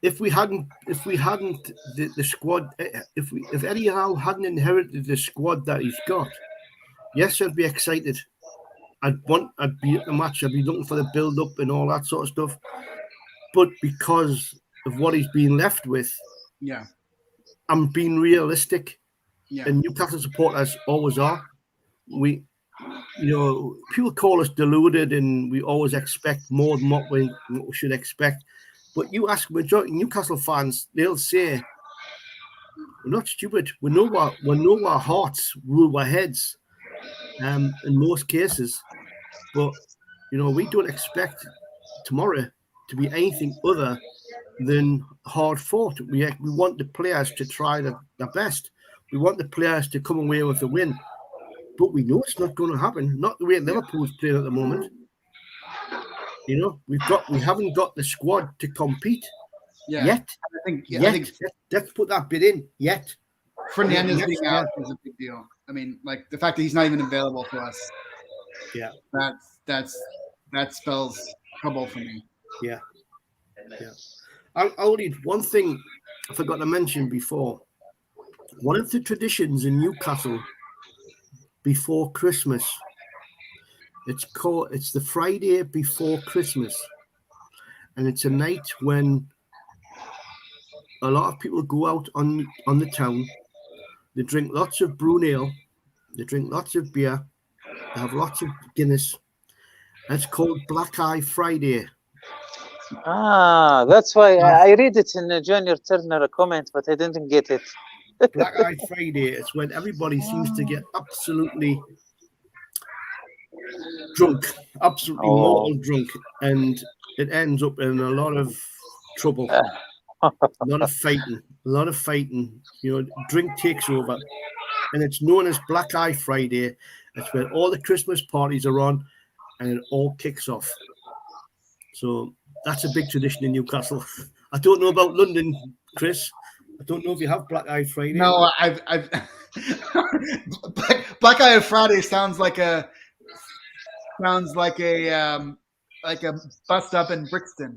If we hadn't the squad, if Eddie Howe hadn't inherited the squad that he's got, yes, I'd be excited. I'd be at the match. I'd be looking for the build up and all that sort of stuff. But because of what he's been left with, yeah, I'm being realistic. Yeah. And Newcastle supporters always are. People call us deluded, and we always expect more than what we should expect. But you ask majority Newcastle fans, they'll say, "We're not stupid. We know our hearts rule our heads." In most cases, but we don't expect tomorrow to be anything other than hard fought. We want the players to try their best. We want the players to come away with a win, but we know it's not going to happen. Not the way Liverpool's playing at the moment. We haven't got the squad to compete yet. I think let's put that bit in yet. Fernandes being out is a big deal. I mean, like the fact that he's not even available for us. Yeah, that spells trouble for me. Yeah. I'll read one thing I forgot to mention before. One of the traditions in Newcastle before Christmas. It's the Friday before Christmas, and it's a night when a lot of people go out on the town. They drink lots of brew ale, they drink lots of beer, they have lots of Guinness. And it's called Black Eye Friday. That's why I read it in Junior Turner comment, but I didn't get it. Black Eye Friday. It's when everybody seems to get absolutely drunk, absolutely mortal drunk, and it ends up in a lot of trouble, a lot of fighting. Drink takes over, and it's known as Black Eye Friday. It's when all the Christmas parties are on, and it all kicks off. So that's a big tradition in Newcastle. I don't know about London, Chris. I don't know if you have Black Eye Friday. No, I've Black Eye Friday sounds like a bust up in Brixton.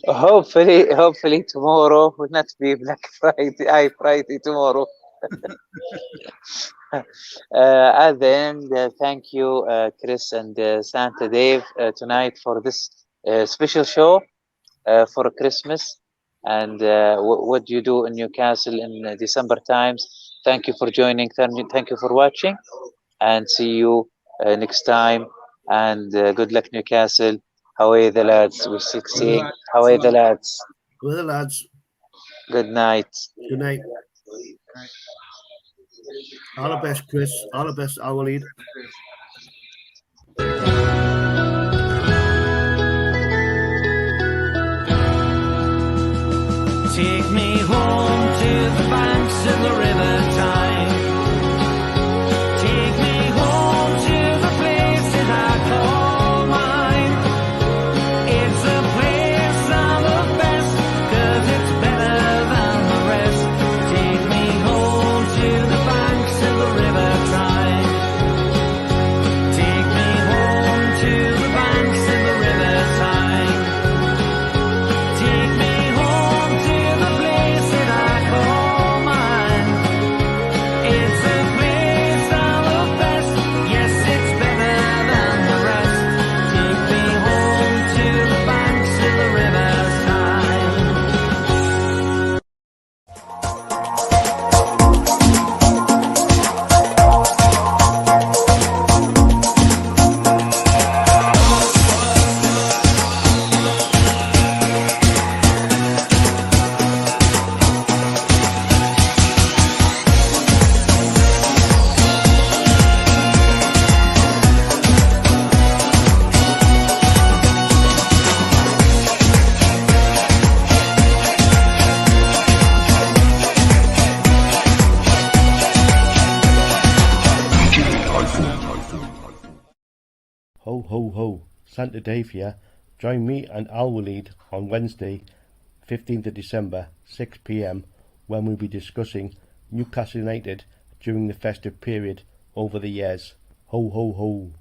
Hopefully tomorrow will not be Black Eye Friday tomorrow. At the end, thank you, Chris and Santa Dave, tonight for this special show for Christmas and what you do in Newcastle in December times. Thank you for joining. Thank you for watching, and see you next time. And good luck, Newcastle. Away the lads. We're 16. Away the lads. Away the lads. Good night. Good night. All the best, Chris. All the best, وليد. Take me home to the banks of the river Tyne. Take me home to the places I call mine. It's a place I love best, 'cause it's better than the rest. Take me home to the banks of the river Tyne. Take me home to the banks of ho ho, Santa Dave here. Join me and Al Waleed on Wednesday, 15th of December, 6 p.m, when we'll be discussing Newcastle United during the festive period over the years. Ho ho ho.